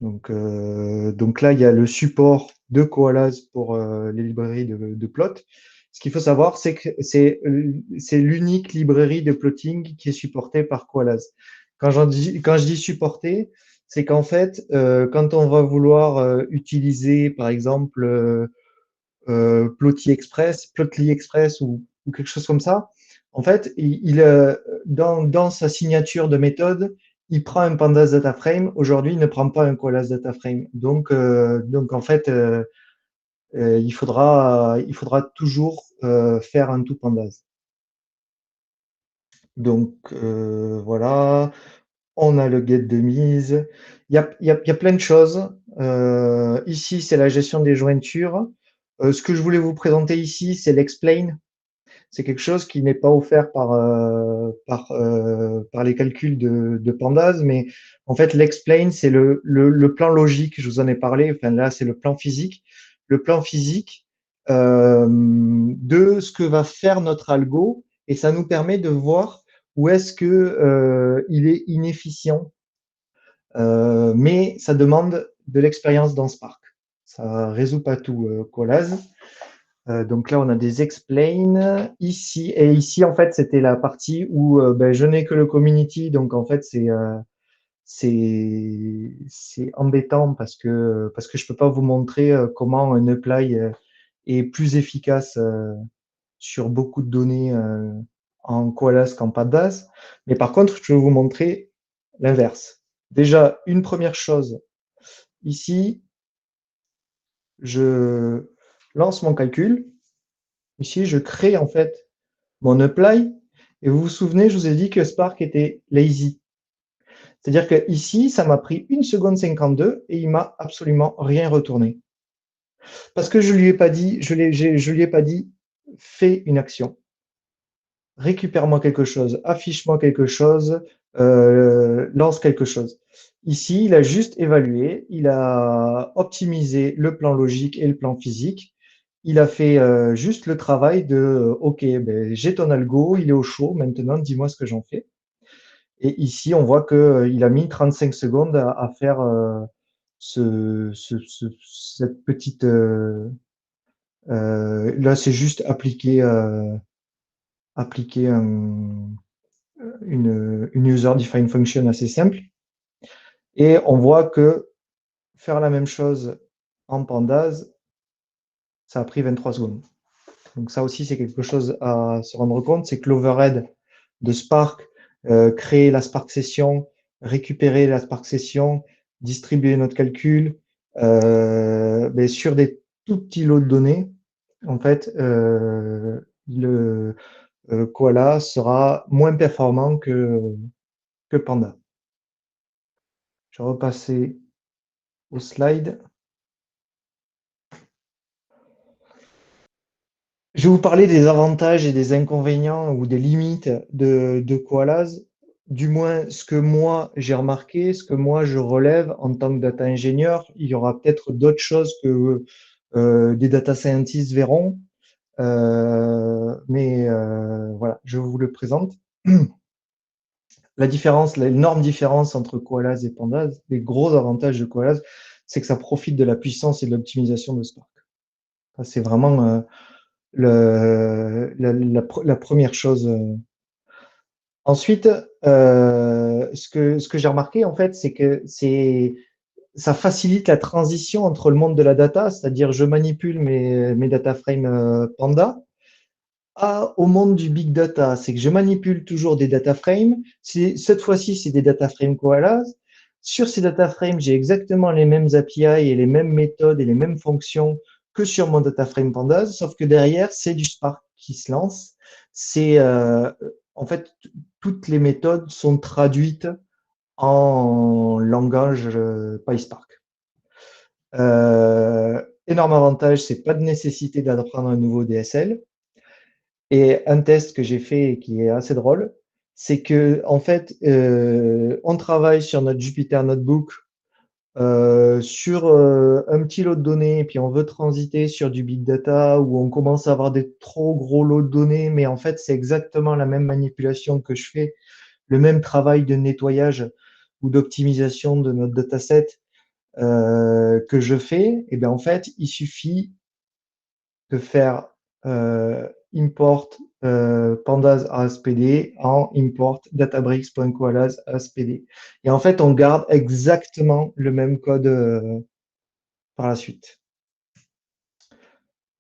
Donc là, il y a le support de Koalas pour les librairies de plot. Ce qu'il faut savoir, c'est que c'est l'unique librairie de plotting qui est supportée par Koalas. Quand je dis supporter, c'est qu'en fait, quand on va vouloir utiliser, par exemple, Plotly Express ou quelque chose comme ça, en fait, dans sa signature de méthode, il prend un pandas data frame. Aujourd'hui, il ne prend pas un coalesce data frame. Donc en fait, il faudra toujours faire un tout pandas. Donc voilà, on a le get de mise. Il y a plein de choses. Ici, c'est la gestion des jointures. Ce que je voulais vous présenter ici, c'est l'explain. C'est quelque chose qui n'est pas offert par les calculs de Pandas, mais en fait, l'explain, c'est le plan logique, je vous en ai parlé, enfin là, c'est le plan physique. Le plan physique de ce que va faire notre algo, et ça nous permet de voir où est-ce que il est inefficient. Mais ça demande de l'expérience dans Spark. Ça résout pas tout, Colaz. Donc là, on a des explain ici. Et ici, en fait, c'était la partie où ben, je n'ai que le community. Donc, en fait, c'est embêtant parce que je peux pas vous montrer comment un apply est plus efficace sur beaucoup de données en Koalas qu'en Pandas. Mais par contre, je vais vous montrer l'inverse. Déjà, une première chose, ici, je lance mon calcul. Ici, je crée en fait mon apply. Et vous vous souvenez, je vous ai dit que Spark était lazy. C'est-à-dire que ici, ça m'a pris 1 seconde 52 et il m'a absolument rien retourné. Parce que je lui ai pas dit, je lui ai pas dit, fais une action. Récupère-moi quelque chose, affiche-moi quelque chose, lance quelque chose. Ici, il a juste évalué, il a optimisé le plan logique et le plan physique. Il a fait juste le travail de OK, ben, j'ai ton algo, il est au chaud, maintenant dis-moi ce que j'en fais. Et ici, on voit qu'il a mis 35 secondes à faire cette petite Là, c'est juste appliquer une user-defined function assez simple. Et on voit que faire la même chose en Pandas, ça a pris 23 secondes. Donc ça aussi, c'est quelque chose à se rendre compte, c'est que l'overhead de Spark, créer la Spark Session, récupérer la Spark Session, distribuer notre calcul mais sur des tout petits lots de données, en fait, le Koala sera moins performant que Panda. Je vais repasser au slide. Je vais vous parler des avantages et des inconvénients ou des limites de Koalas. Du moins, ce que moi j'ai remarqué, ce que moi je relève en tant que data ingénieur, il y aura peut-être d'autres choses que des data scientists verront, mais voilà, je vous le présente. La différence, l'énorme différence entre Koalas et Pandas, les gros avantages de Koalas, c'est que ça profite de la puissance et de l'optimisation de Spark. C'est vraiment la première chose. Ensuite, ce que j'ai remarqué, en fait, c'est que ça facilite la transition entre le monde de la data, c'est-à-dire je manipule mes data frames Panda, au monde du big data. C'est que je manipule toujours des data frames. Cette fois-ci, c'est des data frames Koalas. Sur ces data frames, j'ai exactement les mêmes API et les mêmes méthodes et les mêmes fonctions que sur mon data frame Pandas, sauf que derrière, c'est du Spark qui se lance. C'est en fait, toutes les méthodes sont traduites en langage PySpark. Énorme avantage, c'est pas de nécessité d'apprendre un nouveau DSL. Et un test que j'ai fait qui est assez drôle, c'est que en fait, on travaille sur notre Jupyter Notebook sur un petit lot de données, et puis on veut transiter sur du big data où on commence à avoir des trop gros lots de données, mais en fait, c'est exactement la même manipulation que je fais, le même travail de nettoyage ou d'optimisation de notre dataset que je fais. Et bien en fait, il suffit de faire import pandas ASPD en import databricks.koalas ASPD. Et en fait, on garde exactement le même code par la suite.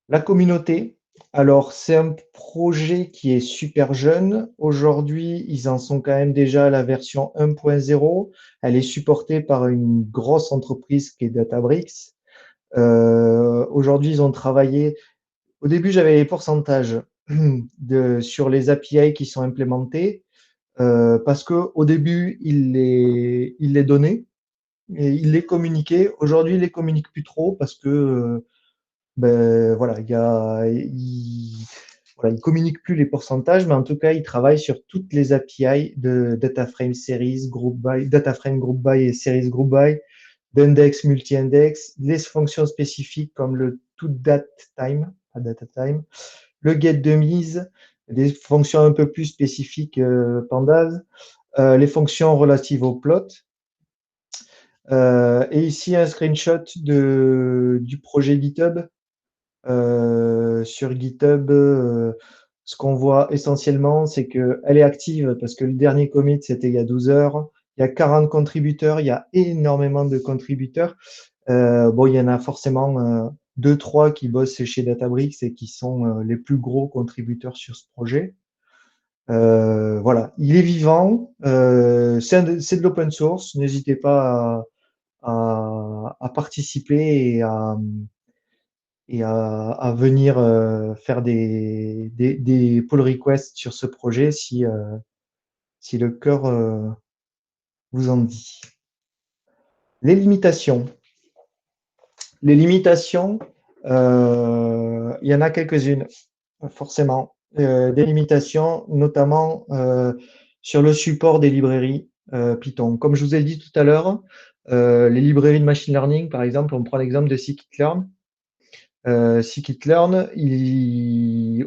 La communauté, alors c'est un projet qui est super jeune. Aujourd'hui, ils en sont quand même déjà à la version 1.0. Elle est supportée par une grosse entreprise qui est Databricks. Aujourd'hui, ils ont travaillé. Au début, j'avais les pourcentages sur les API qui sont implémentés parce qu'au début, il les donnait et il les communiquait. Aujourd'hui, il les communique plus trop parce que ben, voilà, voilà, il communique plus les pourcentages, mais en tout cas, il travaille sur toutes les API de DataFrame Series, Group By, DataFrame Group By et Series Group By, d'index, multi-index, les fonctions spécifiques comme le toDateTime, pas DataTime, le get de mise, des fonctions un peu plus spécifiques Pandas, les fonctions relatives au plot. Et ici, un screenshot du projet GitHub. Sur GitHub, ce qu'on voit essentiellement, c'est qu'elle est active parce que le dernier commit, c'était il y a 12 heures. Il y a 40 contributeurs, il y a énormément de contributeurs. Bon, il y en a forcément 2-3 qui bossent chez Databricks et qui sont les plus gros contributeurs sur ce projet. Voilà, il est vivant, c'est de l'open source, n'hésitez pas à participer et à venir faire des pull requests sur ce projet si le cœur vous en dit. Les limitations. Les limitations, il y en a quelques-unes, forcément. Des limitations, notamment sur le support des librairies Python. Comme je vous ai dit tout à l'heure, les librairies de machine learning, par exemple, on prend l'exemple de scikit-learn. Scikit-learn,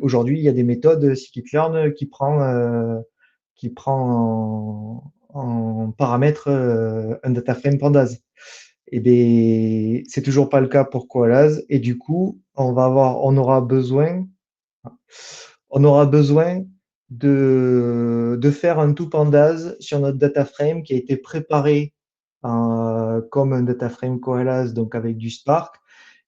aujourd'hui, il y a des méthodes scikit-learn qui prend en paramètre un data frame pandas. Et bien, c'est toujours pas le cas pour Koalas. Et du coup, on aura besoin de faire un toPandas sur notre data frame qui a été préparé comme un data frame Koalas, donc avec du Spark.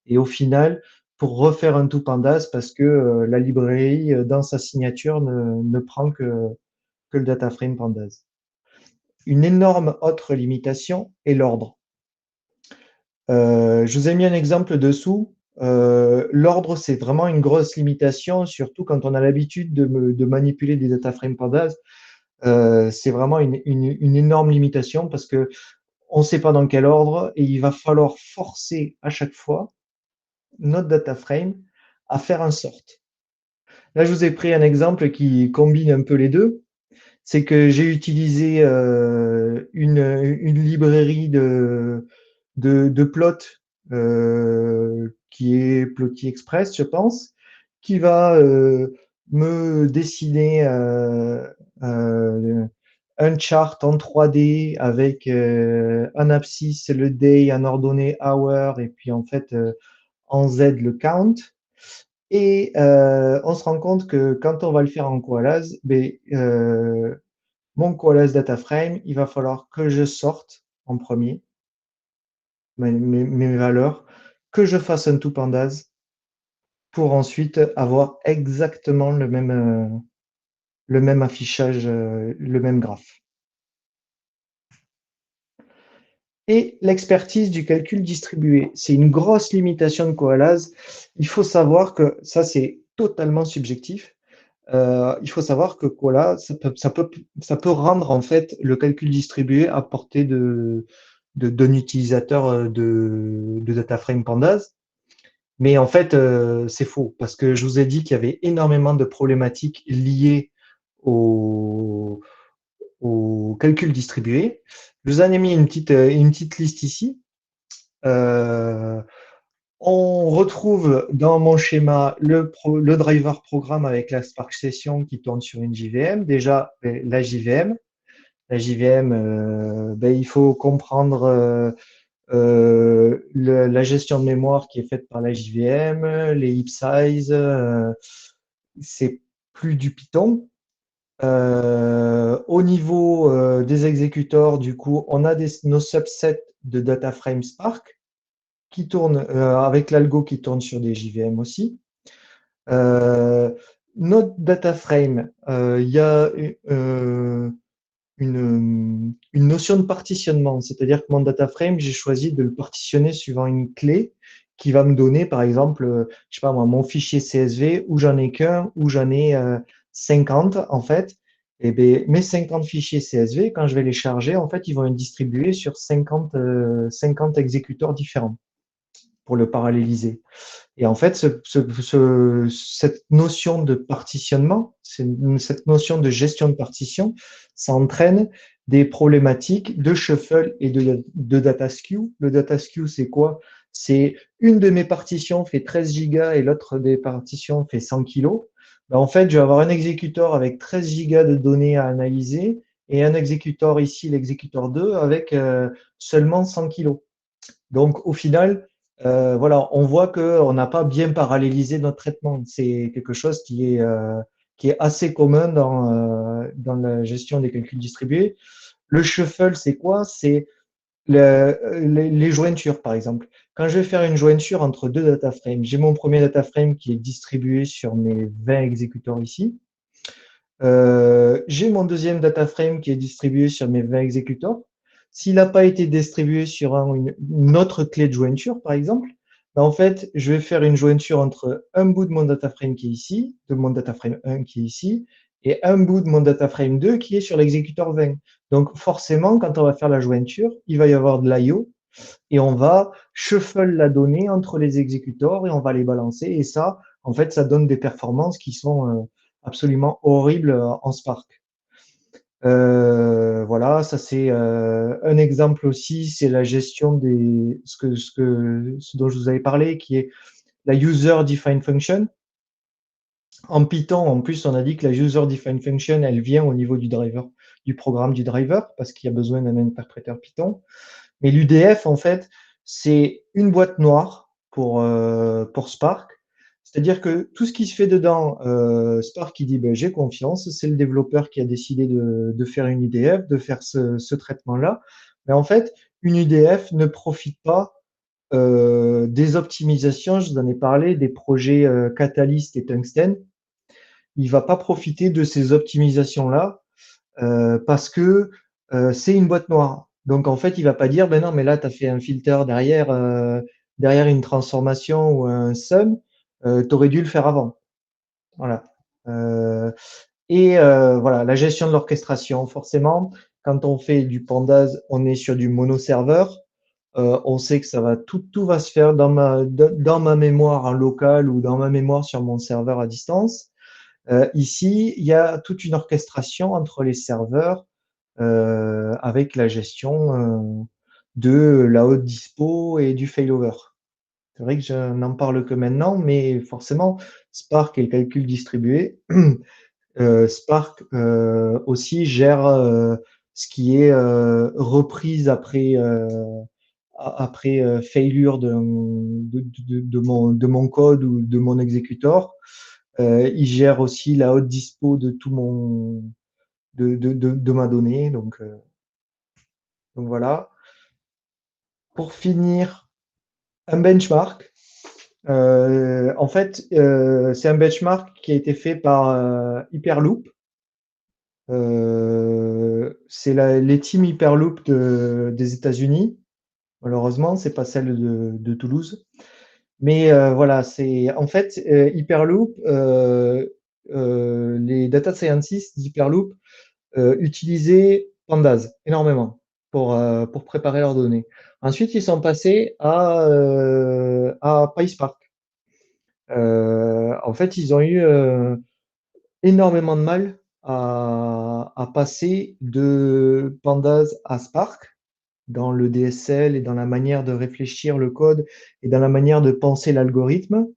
Et au final, pour refaire un toPandas, parce que la librairie, dans sa signature, ne prend que le data frame Pandas. Une énorme autre limitation est l'ordre. Je vous ai mis un exemple dessous. L'ordre, c'est vraiment une grosse limitation, surtout quand on a l'habitude de manipuler des data frames Pandas. C'est vraiment une énorme limitation parce que on ne sait pas dans quel ordre et il va falloir forcer à chaque fois notre data frame à faire un sort. Là, je vous ai pris un exemple qui combine un peu les deux. C'est que j'ai utilisé une librairie de plot qui est Plotly Express, je pense, qui va me dessiner un chart en 3D avec un abscisse, le day, un ordonnée hour, et puis en fait en Z le count. Et on se rend compte que quand on va le faire en Koalas, mon Koalas data frame, il va falloir que je sorte en premier mes valeurs, que je fasse un toPandas pour ensuite avoir exactement le même affichage, le même graphe. Et l'expertise du calcul distribué. C'est une grosse limitation de Koalas. Il faut savoir que ça, c'est totalement subjectif. Il faut savoir que Koala, ça peut rendre en fait le calcul distribué à portée d'un utilisateur de DataFrame Pandas. Mais en fait, c'est faux parce que je vous ai dit qu'il y avait énormément de problématiques liées au, au calcul distribué. Je vous en ai mis une petite liste ici. On retrouve dans mon schéma le driver programme avec la Spark Session qui tourne sur une JVM. Déjà, la JVM. La JVM, il faut comprendre la gestion de mémoire qui est faite par la JVM, les heap size, c'est plus du Python. Au niveau des exécuteurs, du coup, on a nos subsets de data frame Spark qui tournent avec l'algo qui tourne sur des JVM aussi. Notre data frame, il y a une notion de partitionnement, c'est-à-dire que mon data frame, j'ai choisi de le partitionner suivant une clé qui va me donner, par exemple, je sais pas moi, mon fichier CSV où j'en ai qu'un, où j'en ai 50 en fait. Et bien, mes 50 fichiers CSV, quand je vais les charger, en fait, ils vont être distribués sur 50 exécuteurs différents pour le paralléliser. Et en fait, cette notion de partitionnement, cette notion de gestion de partition, ça entraîne des problématiques de shuffle et de data skew. Le data skew, c'est quoi? C'est une de mes partitions fait 13 gigas et l'autre des partitions fait 100 kilos. Ben, en fait, je vais avoir un exécuteur avec 13 gigas de données à analyser et un exécuteur ici, l'exécuteur 2, avec seulement 100 kilos. Donc, au final, voilà, on voit qu'on n'a pas bien parallélisé notre traitement. C'est quelque chose qui est assez commun dans la gestion des calculs distribués. Le shuffle, c'est quoi? C'est les jointures, par exemple. Quand je vais faire une jointure entre deux data frames, j'ai mon premier data frame qui est distribué sur mes 20 exécuteurs ici. J'ai mon deuxième data frame qui est distribué sur mes 20 exécuteurs. S'il n'a pas été distribué sur une autre clé de jointure, par exemple, ben en fait, je vais faire une jointure entre un bout de mon data frame qui est ici, de mon data frame 1 qui est ici, et un bout de mon data frame 2 qui est sur l'exécuteur 20. Donc forcément, quand on va faire la jointure, il va y avoir de l'IO et on va shuffle la donnée entre les exécuteurs et on va les balancer. Et ça, en fait, ça donne des performances qui sont absolument horribles en Spark. Voilà, ça c'est un exemple aussi, c'est la gestion ce dont je vous avais parlé, qui est la user defined function. En Python, en plus, on a dit que la user defined function, elle vient au niveau du driver, du programme du driver, parce qu'il y a besoin d'un interpréteur Python. Mais l'UDF, en fait, c'est une boîte noire pour Spark C'est-à-dire que tout ce qui se fait dedans, Spark qui dit ben, j'ai confiance, c'est le développeur qui a décidé de faire une UDF, de faire ce traitement-là. Mais en fait, une UDF ne profite pas des optimisations, je vous en ai parlé, des projets Catalyst et Tungsten. Il va pas profiter de ces optimisations-là parce que c'est une boîte noire. Donc en fait, il va pas dire ben non, mais là, tu as fait un filter derrière une transformation ou un sum, tu aurais dû le faire avant. Voilà. Euh, voilà, la gestion de l'orchestration, forcément, quand on fait du Pandas, on est sur du monoserveur. On sait que ça va tout va se faire dans ma mémoire en local ou dans ma mémoire sur mon serveur à distance. Ici, il y a toute une orchestration entre les serveurs avec la gestion de la haute dispo et du failover. C'est vrai que je n'en parle que maintenant, mais forcément, Spark et le calcul distribué, Spark aussi gère ce qui est reprise après failure de mon code ou de mon exécuteur. Il gère aussi la haute dispo de tout de ma donnée. Donc voilà. Pour finir, un benchmark. En fait, c'est un benchmark qui a été fait par Hyperloop. C'est les teams Hyperloop des États-Unis. Malheureusement, c'est pas celle de Toulouse. Mais voilà, c'est en fait Hyperloop. Les data scientists d'Hyperloop utilisaient Pandas énormément pour préparer leurs données. Ensuite, ils sont passés à PySpark. En fait, ils ont eu énormément de mal à passer de Pandas à Spark dans le DSL et dans la manière de réfléchir le code et dans la manière de penser l'algorithme.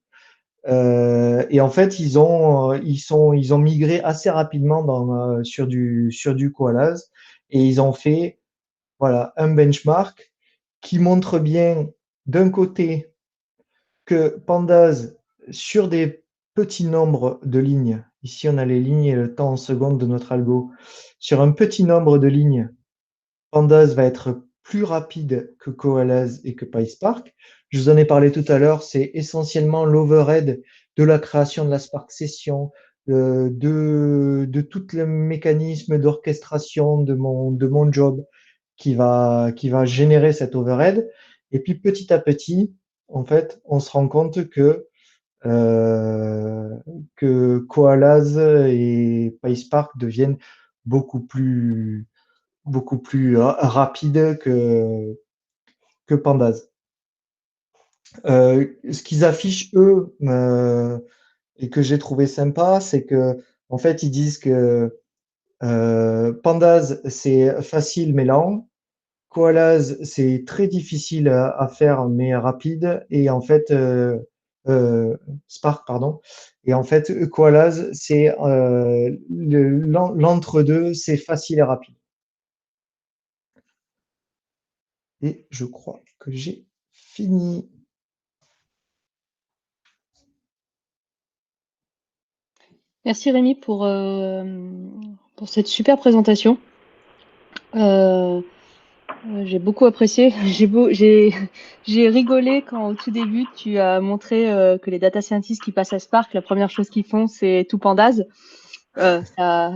Et en fait, ils ont migré assez rapidement sur du Koalas et ils ont fait voilà, un benchmark qui montre bien d'un côté que Pandas, sur des petits nombres de lignes, ici on a les lignes et le temps en secondes de notre algo, sur un petit nombre de lignes, Pandas va être plus rapide que Koalas et que PySpark. Je vous en ai parlé tout à l'heure, c'est essentiellement l'overhead de la création de la Spark Session, de tout le mécanisme d'orchestration de mon job qui va générer cet overhead. Et puis petit à petit, en fait, on se rend compte que Koalas et PySpark deviennent beaucoup plus rapide que Pandas. Ce qu'ils affichent, eux, et que j'ai trouvé sympa, c'est que en fait, ils disent que Pandas, c'est facile mais lent. Koalas, c'est très difficile à faire mais rapide. Et en fait, Spark, pardon. Et en fait, Koalas, c'est l'entre-deux, c'est facile et rapide. Et je crois que j'ai fini. Merci Rémi pour cette super présentation. J'ai beaucoup apprécié. J'ai rigolé quand au tout début tu as montré que les data scientists qui passent à Spark, la première chose qu'ils font, c'est tout Pandas. Ça,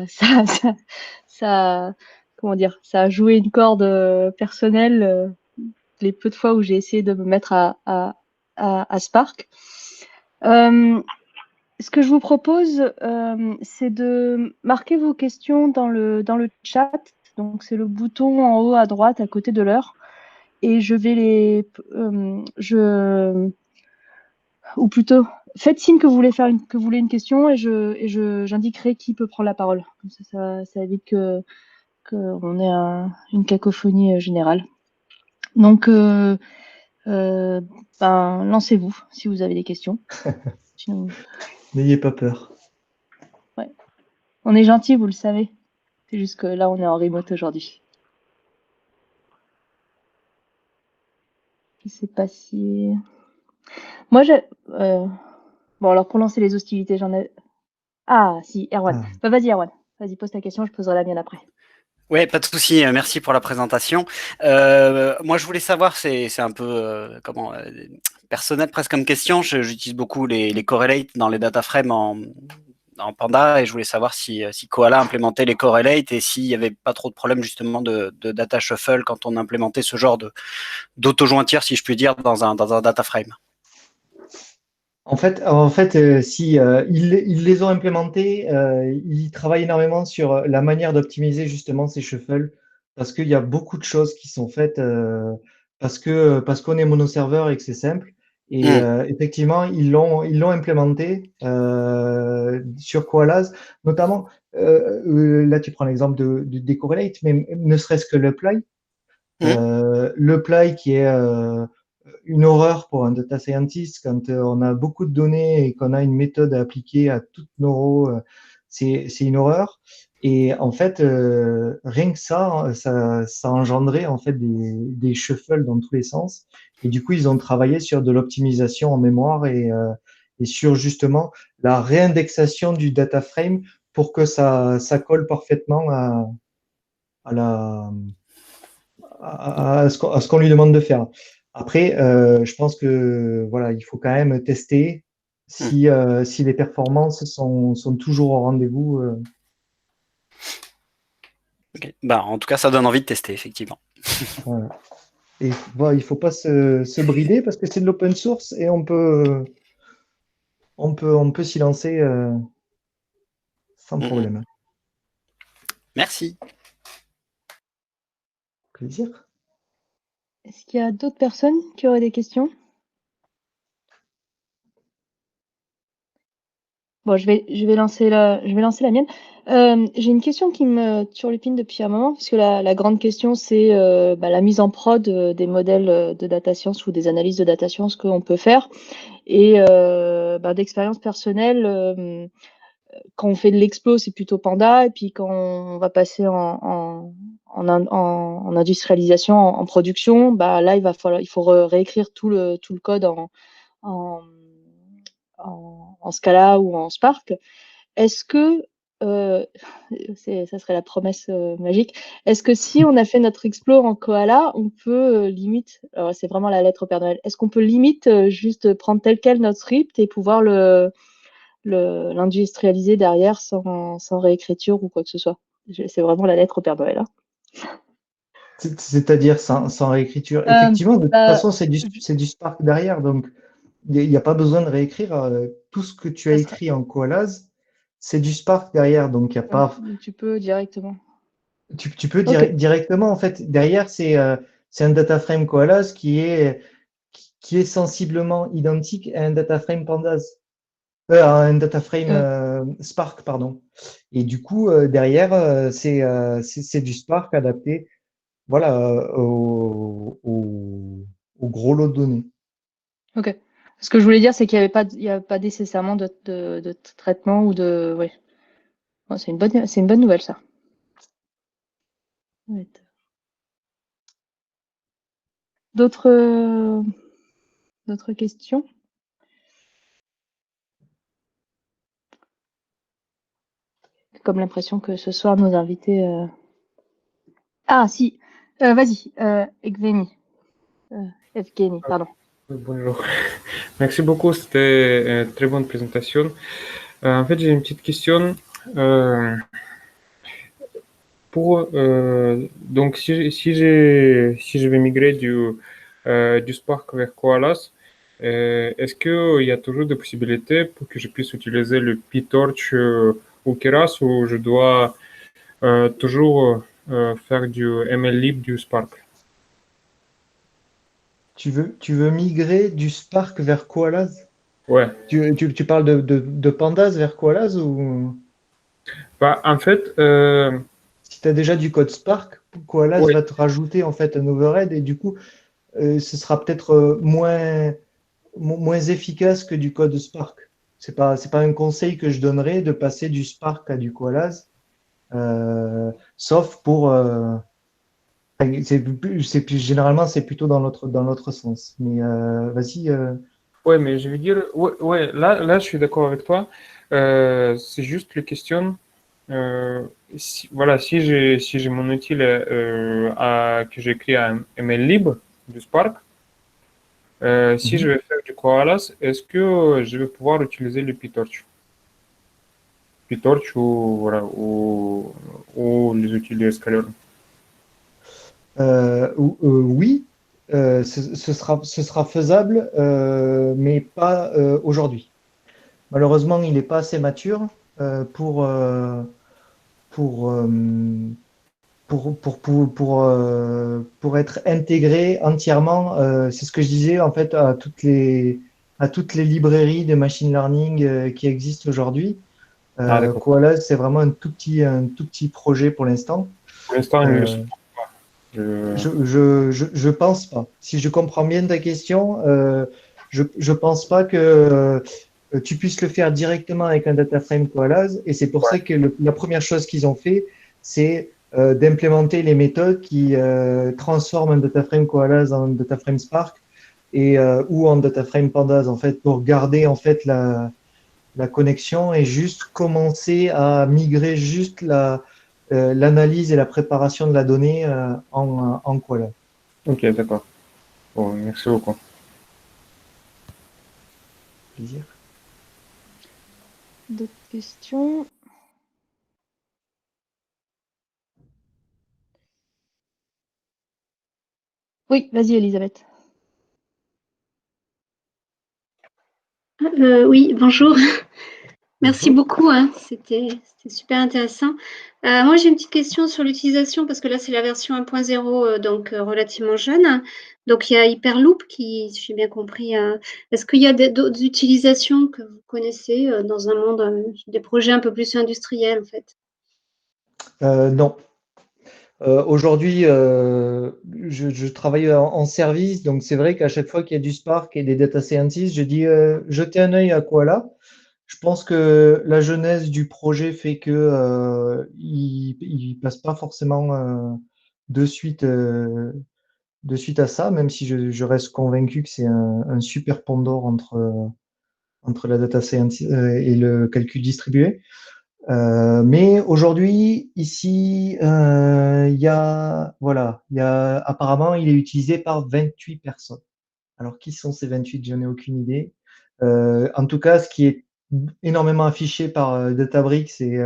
comment dire, ça a joué une corde personnelle les peu de fois où j'ai essayé de me mettre à Spark. Ce que je vous propose, c'est de marquer vos questions dans le chat. Donc, c'est le bouton en haut à droite à côté de l'heure. Et je vais ou plutôt, faites signe que vous voulez que vous voulez une question et j'indiquerai qui peut prendre la parole. Comme ça évite qu'on ait une cacophonie générale. Donc, lancez-vous si vous avez des questions. Sinon, N'ayez pas peur. ouais. On est gentil, vous le savez. C'est juste que là, on est en remote aujourd'hui. Je sais pas si. Moi, Bon, alors pour lancer les hostilités, j'en ai. Ah, si, Erwan. Ah. Bah, vas-y, Erwan. Vas-y, pose ta question, je poserai la mienne après. Oui, pas de souci. Merci pour la présentation. Moi, je voulais savoir, c'est un peu personnel presque comme question. J'utilise beaucoup les correlates dans les data frames en Panda et je voulais savoir si Koala implémentait les correlates et s'il n'y avait pas trop de problèmes justement de data shuffle quand on implémentait ce genre d'auto-jointure, si je puis dire, dans un data frame. Si ils les ont implémentés, ils travaillent énormément sur la manière d'optimiser justement ces shuffles parce qu'il y a beaucoup de choses qui sont faites parce qu'on est monoserveur et que c'est simple. Et effectivement, ils l'ont implémenté sur Koalas, notamment là tu prends l'exemple des correlates, mais ne serait-ce que le play. Le play qui est une horreur pour un data scientist quand on a beaucoup de données et qu'on a une méthode à appliquer à toutes nos rows, c'est une horreur. Et en fait, rien que ça a engendré en fait des shuffles dans tous les sens. Et du coup, ils ont travaillé sur de l'optimisation en mémoire et sur justement la réindexation du data frame pour que ça colle parfaitement à la, à ce qu'on lui demande de faire. Après, je pense que voilà, il faut quand même tester si les performances sont toujours au rendez-vous. Okay. Bah, en tout cas, ça donne envie de tester, effectivement. Voilà. Et voilà, il faut pas se brider parce que c'est de l'open source et on peut s'y lancer sans problème. Merci. Plaisir. Est-ce qu'il y a d'autres personnes qui auraient des questions? Bon, je vais lancer la mienne. J'ai une question qui me turlupine depuis un moment, parce que la grande question, c'est la mise en prod des modèles de data science ou des analyses de data science qu'on peut faire. Et d'expérience personnelle, quand on fait de l'explo, c'est plutôt Panda, et puis quand on va passer en industrialisation, en production, là, il faut réécrire tout le code en, en Scala ou en Spark. Est-ce que, ça serait la promesse magique, est-ce que si on a fait notre explore en Koala, on peut limite, alors c'est vraiment la lettre au Père Noël, est-ce qu'on peut limite juste prendre tel quel notre script et pouvoir l'industrialiser derrière sans réécriture ou quoi que ce soit? C'est vraiment la lettre au Père Noël. Hein. C'est-à-dire sans réécriture. Effectivement, de toute façon, c'est du Spark derrière, donc il n'y a pas besoin de réécrire. Tout ce que tu as écrit en Koalas, c'est du Spark derrière, donc il n'y a pas. Tu peux directement. Tu peux directement, en fait, derrière, c'est un data frame Koalas qui est sensiblement identique à un data frame Pandas, à un data frame Spark, pardon. Et du coup, derrière, c'est du Spark adapté, voilà, au gros lot de données. Ok. Ce que je voulais dire, c'est qu'il n'y a pas nécessairement de traitement ou de. Oui. Bon, c'est une bonne nouvelle, ça. D'autres questions? Comme l'impression que ce soir, nos invités. Ah, si. Vas-y, Evgeny. Evgeny, pardon. Bonjour. Merci beaucoup, c'était une très bonne présentation. En fait, j'ai une petite question. Donc, si je vais migrer du Spark vers Koalas, est-ce qu'il y a toujours des possibilités pour que je puisse utiliser le PyTorch ou Keras ou je dois toujours faire du MLlib du Spark? Tu veux migrer du Spark vers Koalas? Ouais. Tu parles de Pandas vers Koalas ou En fait, si tu as déjà du code Spark, Koalas ouais. va te rajouter en fait un overhead et du coup, ce sera peut-être moins efficace que du code Spark. C'est pas un conseil que je donnerais de passer du Spark à du Koalas, sauf pour généralement c'est plutôt dans l'autre sens. Mais vas-y. Ouais, mais je veux dire, ouais, là, je suis d'accord avec toi. C'est juste la question. Voilà, si j'ai mon outil que j'ai écrit à ML libre du Spark, si je vais faire du Koalas, est-ce que je vais pouvoir utiliser le PyTorch? PyTorch ou, voilà, ou les outils de Scalera. Oui, ce sera faisable, mais pas aujourd'hui. Malheureusement, il n'est pas assez mature pour, pour, euh, pour être intégré entièrement. C'est ce que je disais en fait à toutes les librairies de machine learning qui existent aujourd'hui. Ah, d'accord. Koala, c'est vraiment un tout petit projet pour l'instant. Pour l'instant, il ne le Euh, supporte pas. Je- je pense pas. Si je comprends bien ta question, je pense pas que tu puisses le faire directement avec un data frame Koalas. Et c'est pour Ouais, ça que la première chose qu'ils ont fait, c'est d'implémenter les méthodes qui transforment un data frame Koalas en data frame Spark et ou en data frame Pandas en fait pour garder en fait la connexion et juste commencer à migrer juste l'analyse et la préparation de la donnée en Koala. ok, d'accord. Bon, merci beaucoup. Plaisir. D'autres questions? Oui, vas-y, Elisabeth. Oui, bonjour. Merci Bonjour. beaucoup, hein. C'était super intéressant. Moi, j'ai une petite question sur l'utilisation, parce que là, c'est la version 1.0, donc relativement jeune. Donc, il y a Hyperloop qui, si j'ai bien compris, est-ce qu'il y a d'autres utilisations que vous connaissez dans un monde, des projets un peu plus industriels, en fait? Non. Aujourd'hui, je travaille en service, donc c'est vrai qu'à chaque fois qu'il y a du Spark et des data scientists, je dis jetez un œil à Koala. Je pense que la jeunesse du projet fait que il passe pas forcément de suite de suite à ça, même si je reste convaincu que c'est un super pont d'or entre la data science et le calcul distribué. Mais aujourd'hui, ici, apparemment, il est utilisé par 28 personnes. Alors, qui sont ces 28? Je n'ai aucune idée. En tout cas, ce qui est énormément affiché par Databricks et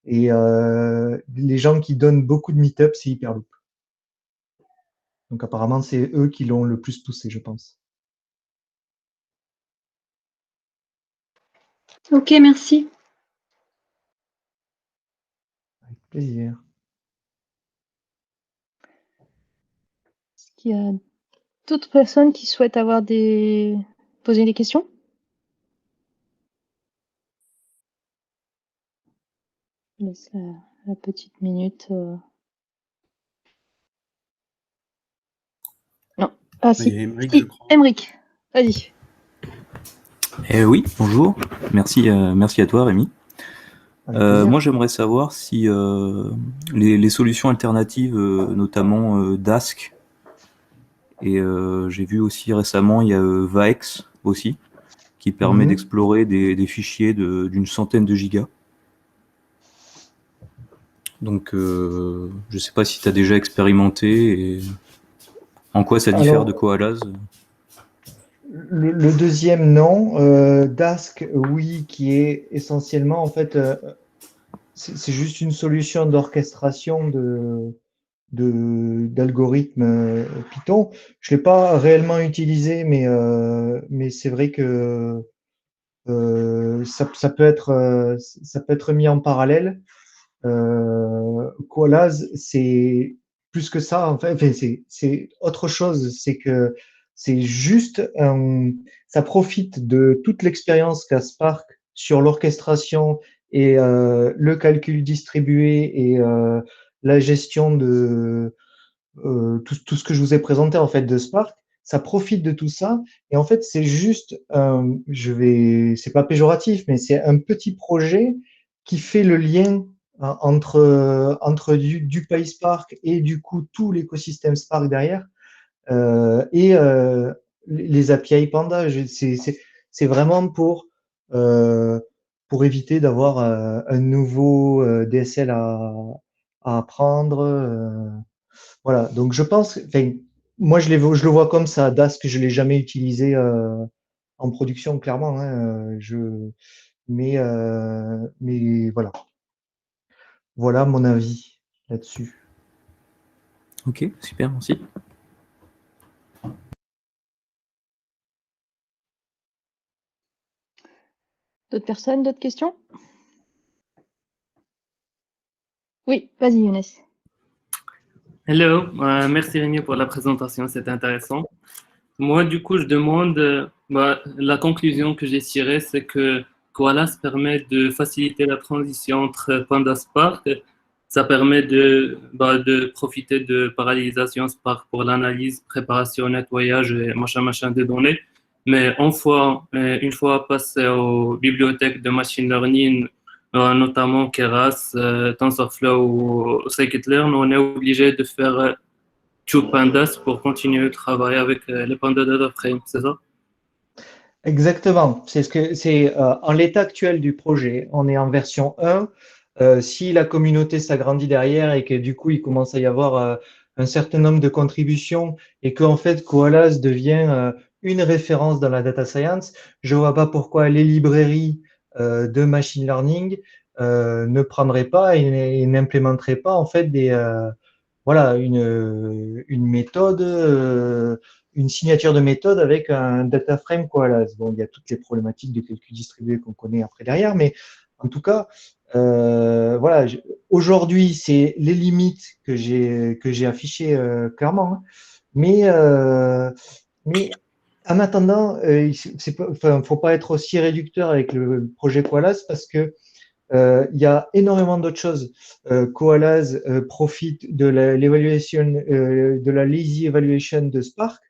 les gens qui donnent beaucoup de meet-up, c'est Hyperloop. Donc, apparemment, c'est eux qui l'ont le plus poussé, je pense. Ok, merci. Avec plaisir. Est-ce qu'il y a d'autres personnes qui souhaitent poser des questions? Je laisse la petite minute. Non. Ah si. Émeric, Si, je crois. Emric, vas-y. Oui, bonjour. Merci, merci à toi, Rémi. Avec plaisir. Moi, j'aimerais savoir si les solutions alternatives, notamment Dask, et j'ai vu aussi récemment, il y a Vaex aussi, qui permet Mhm. d'explorer des fichiers d'une centaine de gigas. Donc, je ne sais pas si tu as déjà expérimenté et en quoi ça diffère de Alors, Koalas. le deuxième, non. Dask, oui, qui est essentiellement, en fait, c'est juste une solution d'orchestration d'algorithmes Python. Je l'ai pas réellement utilisé, mais c'est vrai que ça peut être mis en parallèle. Koalaz, c'est plus que ça. En fait, enfin, c'est autre chose. C'est que c'est juste, ça profite de toute l'expérience qu'a Spark sur l'orchestration et le calcul distribué et la gestion de tout ce que je vous ai présenté en fait de Spark. Ça profite de tout ça et en fait c'est juste, c'est pas péjoratif, mais c'est un petit projet qui fait le lien entre du PySpark et du coup tout l'écosystème Spark derrière. Et les API Panda. C'est vraiment pour éviter d'avoir un nouveau DSL à apprendre. Voilà, donc je pense, enfin, moi je le vois comme ça. Dask, je l'ai jamais utilisé en production, clairement. Hein, mais voilà. Voilà mon avis là-dessus. Ok, super, merci. D'autres personnes, d'autres questions? Oui, vas-y Younes. Hello, merci Rémi pour la présentation, c'était intéressant. Moi, du coup, je demande, la conclusion que j'ai tirée, c'est que Koalas permet de faciliter la transition entre Panda Spark. Ça permet de profiter de parallélisation Spark pour l'analyse, préparation, nettoyage et machin des données. Mais une fois passé aux bibliothèques de machine learning, notamment Keras, TensorFlow ou Scikit-learn, on est obligé de faire Two Pandas pour continuer de travailler avec les pandas data frame, c'est ça? Exactement. C'est en l'état actuel du projet. On est en version 1. Si la communauté s'agrandit derrière et que du coup il commence à y avoir un certain nombre de contributions et qu'en fait Koalas devient une référence dans la data science, je vois pas pourquoi les librairies de machine learning ne prendraient pas et n'implémenteraient pas en fait voilà une méthode. Une signature de méthode avec un data frame Koalas. Bon, il y a toutes les problématiques de calcul distribué qu'on connaît après derrière, mais en tout cas, voilà, aujourd'hui, c'est les limites que j'ai affichées clairement, hein. Mais en attendant, faut pas être aussi réducteur avec le projet Koalas parce que il y a énormément d'autres choses. Koalas profite de l'évaluation, de la lazy evaluation de Spark.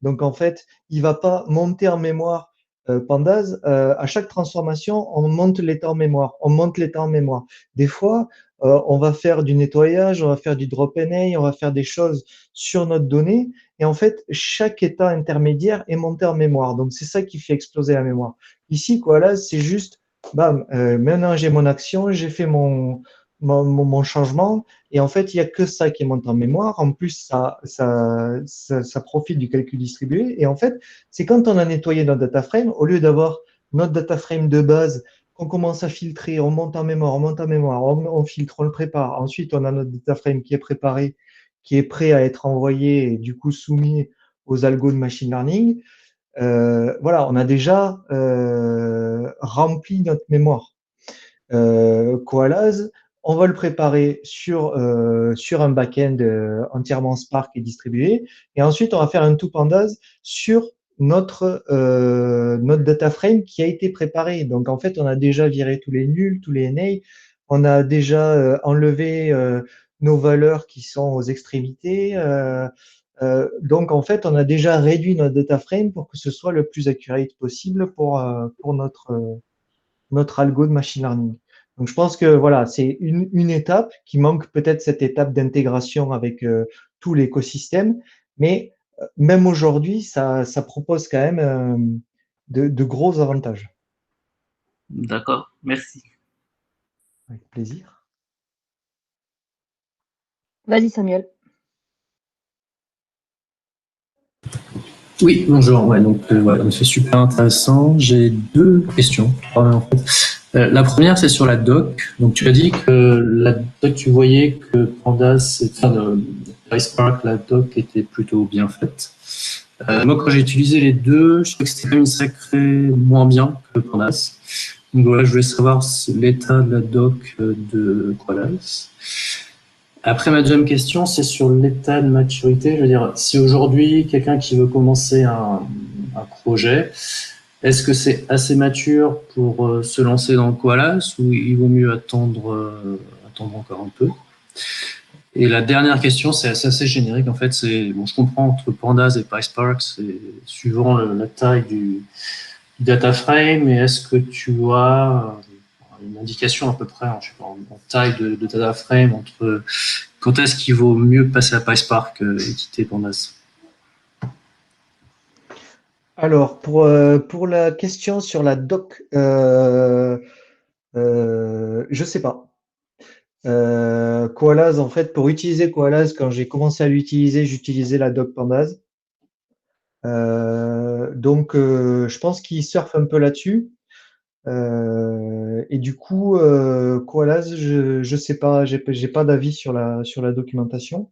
Donc en fait, il va pas monter en mémoire Pandas. À chaque transformation, on monte l'état en mémoire. On monte l'état en mémoire. Des fois, on va faire du nettoyage, on va faire du drop NA, on va faire des choses sur notre donnée. Et en fait, chaque état intermédiaire est monté en mémoire. Donc c'est ça qui fait exploser la mémoire. Ici, Koalas, c'est juste bam, maintenant j'ai mon action, j'ai fait mon changement, et en fait, il n'y a que ça qui monte en mémoire. En plus, ça profite du calcul distribué. Et en fait, c'est quand on a nettoyé notre data frame, au lieu d'avoir notre data frame de base, qu'on commence à filtrer, on monte en mémoire, on monte en mémoire, on filtre, on le prépare. Ensuite, on a notre data frame qui est préparé, qui est prêt à être envoyé et du coup soumis aux algos de machine learning. Voilà, on a déjà rempli notre mémoire. Koalas, on va le préparer sur un back-end entièrement Spark et distribué. Et ensuite, on va faire un toPandas sur notre data frame qui a été préparé. Donc, en fait, on a déjà viré tous les nuls, tous les NA. On a déjà enlevé nos valeurs qui sont aux extrémités. Donc, en fait, on a déjà réduit notre data frame pour que ce soit le plus accurate possible pour notre algo de machine learning. Donc, je pense que voilà, c'est une étape qui manque peut-être cette étape d'intégration avec tout l'écosystème, mais même aujourd'hui, ça propose quand même de gros avantages. D'accord, merci. Avec plaisir. Vas-y Samuel. Oui, bonjour. Ouais, donc voilà, c'est super intéressant. J'ai deux questions. En fait. La première, c'est sur la doc. Donc tu as dit que la doc, tu voyais que Pandas, PySpark, la doc était plutôt bien faite. Moi, quand j'ai utilisé les deux, je trouvais que c'était quand même sacré moins bien que Pandas. Donc voilà, je voulais savoir l'état de la doc de Koalas. Après, ma deuxième question, c'est sur l'état de maturité. Je veux dire, si aujourd'hui, quelqu'un qui veut commencer un projet, est-ce que c'est assez mature pour se lancer dans Koalas ou il vaut mieux attendre encore un peu? Et la dernière question, c'est assez générique. En fait, bon, je comprends entre Pandas et PySpark, c'est suivant la taille du data frame. Et est-ce que tu as une indication à peu près, je sais pas, en taille de data frame entre quand est-ce qu'il vaut mieux passer à PySpark et quitter Pandas? Alors, pour la question sur la doc, je sais pas. Koalaz, en fait, pour utiliser Koalaz, quand j'ai commencé à l'utiliser, j'utilisais la doc Pandas. Donc, je pense qu'il surfe un peu là-dessus. Et du coup, Koalaz, je sais pas, j'ai pas d'avis sur la documentation.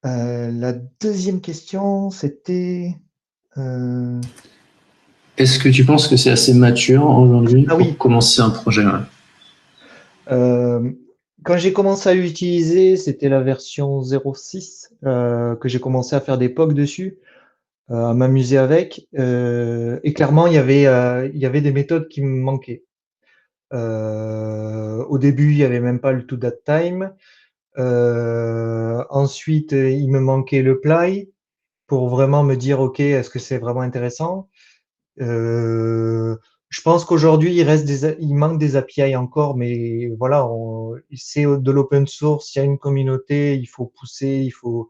La deuxième question, c'était. Est-ce que tu penses que c'est assez mature aujourd'hui Ah pour oui. commencer un projet? Quand j'ai commencé à l'utiliser, c'était la version 0.6 que j'ai commencé à faire des POC dessus, à m'amuser avec. Et clairement, il y avait des méthodes qui me manquaient. Au début, il n'y avait même pas le to-that-time. Ensuite, il me manquait le ply pour vraiment me dire, OK, est-ce que c'est vraiment intéressant? Je pense qu'aujourd'hui, il manque des API encore, mais voilà, c'est de l'open source, il y a une communauté, il faut pousser, il faut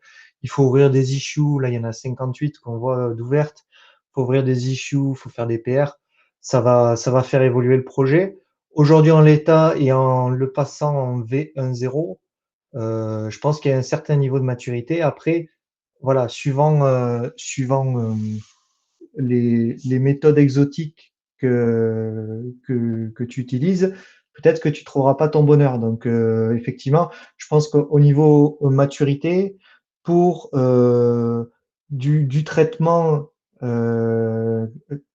ouvrir des issues. Là, il y en a 58 qu'on voit d'ouvertes. Il faut ouvrir des issues, il faut faire des PR. Ça va faire évoluer le projet. Aujourd'hui, en l'état et en le passant en V1.0, je pense qu'il y a un certain niveau de maturité. Après, voilà, suivant les méthodes exotiques que tu utilises, peut-être que tu ne trouveras pas ton bonheur. Donc, effectivement, je pense qu'au niveau maturité, pour du traitement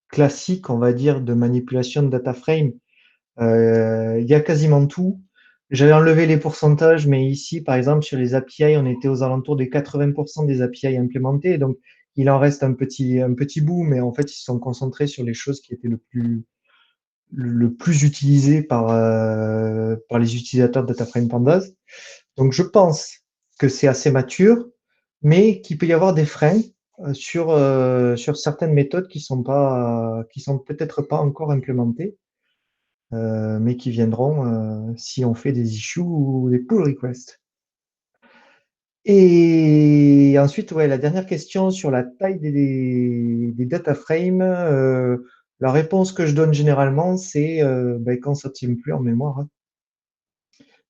classique, on va dire, de manipulation de data frame, il y a quasiment tout. J'avais enlevé les pourcentages, mais ici, par exemple, sur les API, on était aux alentours des 80% des API implémentées. Donc, il en reste un petit bout, mais en fait, ils se sont concentrés sur les choses qui étaient le plus utilisées par les utilisateurs de DataFrame Pandas. Donc, je pense que c'est assez mature, mais qu'il peut y avoir des freins sur certaines méthodes qui sont peut-être pas encore implémentées. Mais qui viendront si on fait des issues ou des pull requests. Et ensuite, ouais, la dernière question sur la taille des data frames, la réponse que je donne généralement, c'est quand ça ne tient plus en mémoire. Hein.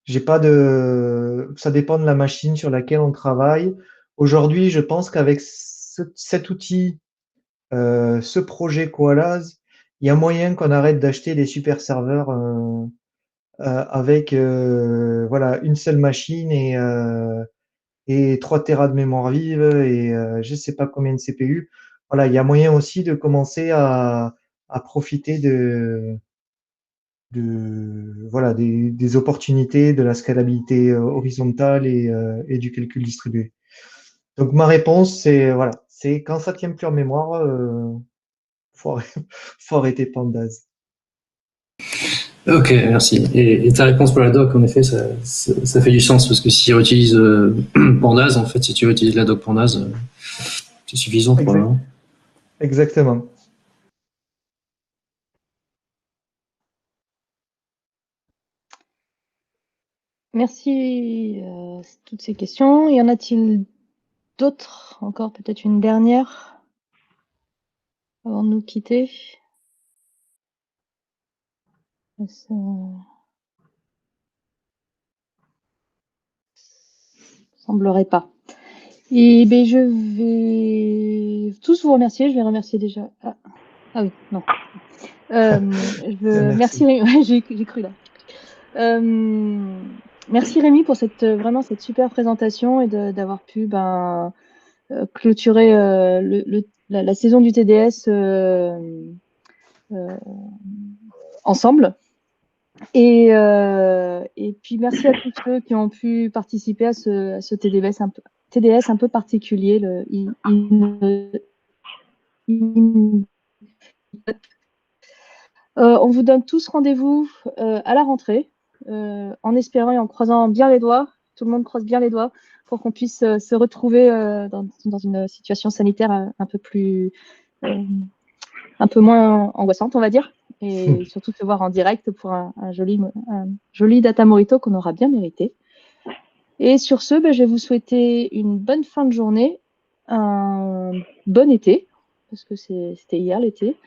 J'ai pas ça dépend de la machine sur laquelle on travaille. Aujourd'hui, je pense qu'avec cet outil, ce projet Koalaz, il y a moyen qu'on arrête d'acheter des super serveurs avec voilà, une seule machine et 3 Tera de mémoire vive et je ne sais pas combien de CPU. Voilà, il y a moyen aussi de commencer à profiter voilà, des opportunités, de la scalabilité horizontale et du calcul distribué. Donc ma réponse, c'est voilà, c'est quand ça tient plus en mémoire, faut arrêter Pandas. Ok, merci. Et ta réponse pour la doc, en effet, ça fait du sens parce que si on utilise Pandas, en fait, si tu utilises la doc Pandas, c'est suffisant pour le. Exactement. Merci toutes ces questions. Y en a-t-il d'autres encore, peut-être une dernière avant de nous quitter? Ça semblerait pas. Et ben je vais tous vous remercier. Je vais remercier déjà. Ah oui, non. Merci Rémi. J'ai cru là. Merci Rémi pour vraiment cette super présentation et d'avoir pu clôturer la saison du TDS ensemble. Et puis merci à tous ceux qui ont pu participer à ce TDS un peu particulier. On vous donne tous rendez-vous à la rentrée, en espérant et en croisant bien les doigts. Tout le monde croise bien les doigts pour qu'on puisse se retrouver dans une situation sanitaire un peu moins angoissante, on va dire, et surtout se voir en direct pour un joli Data Morito qu'on aura bien mérité. Et sur ce, je vais vous souhaiter une bonne fin de journée, un bon été, parce que c'était hier l'été.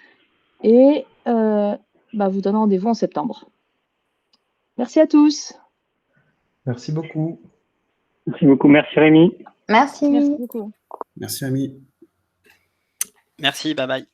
Et vous donne rendez-vous en septembre. Merci à tous. Merci beaucoup. Merci beaucoup. Merci Rémi. Merci. Merci beaucoup. Merci, Ami. Merci, bye bye.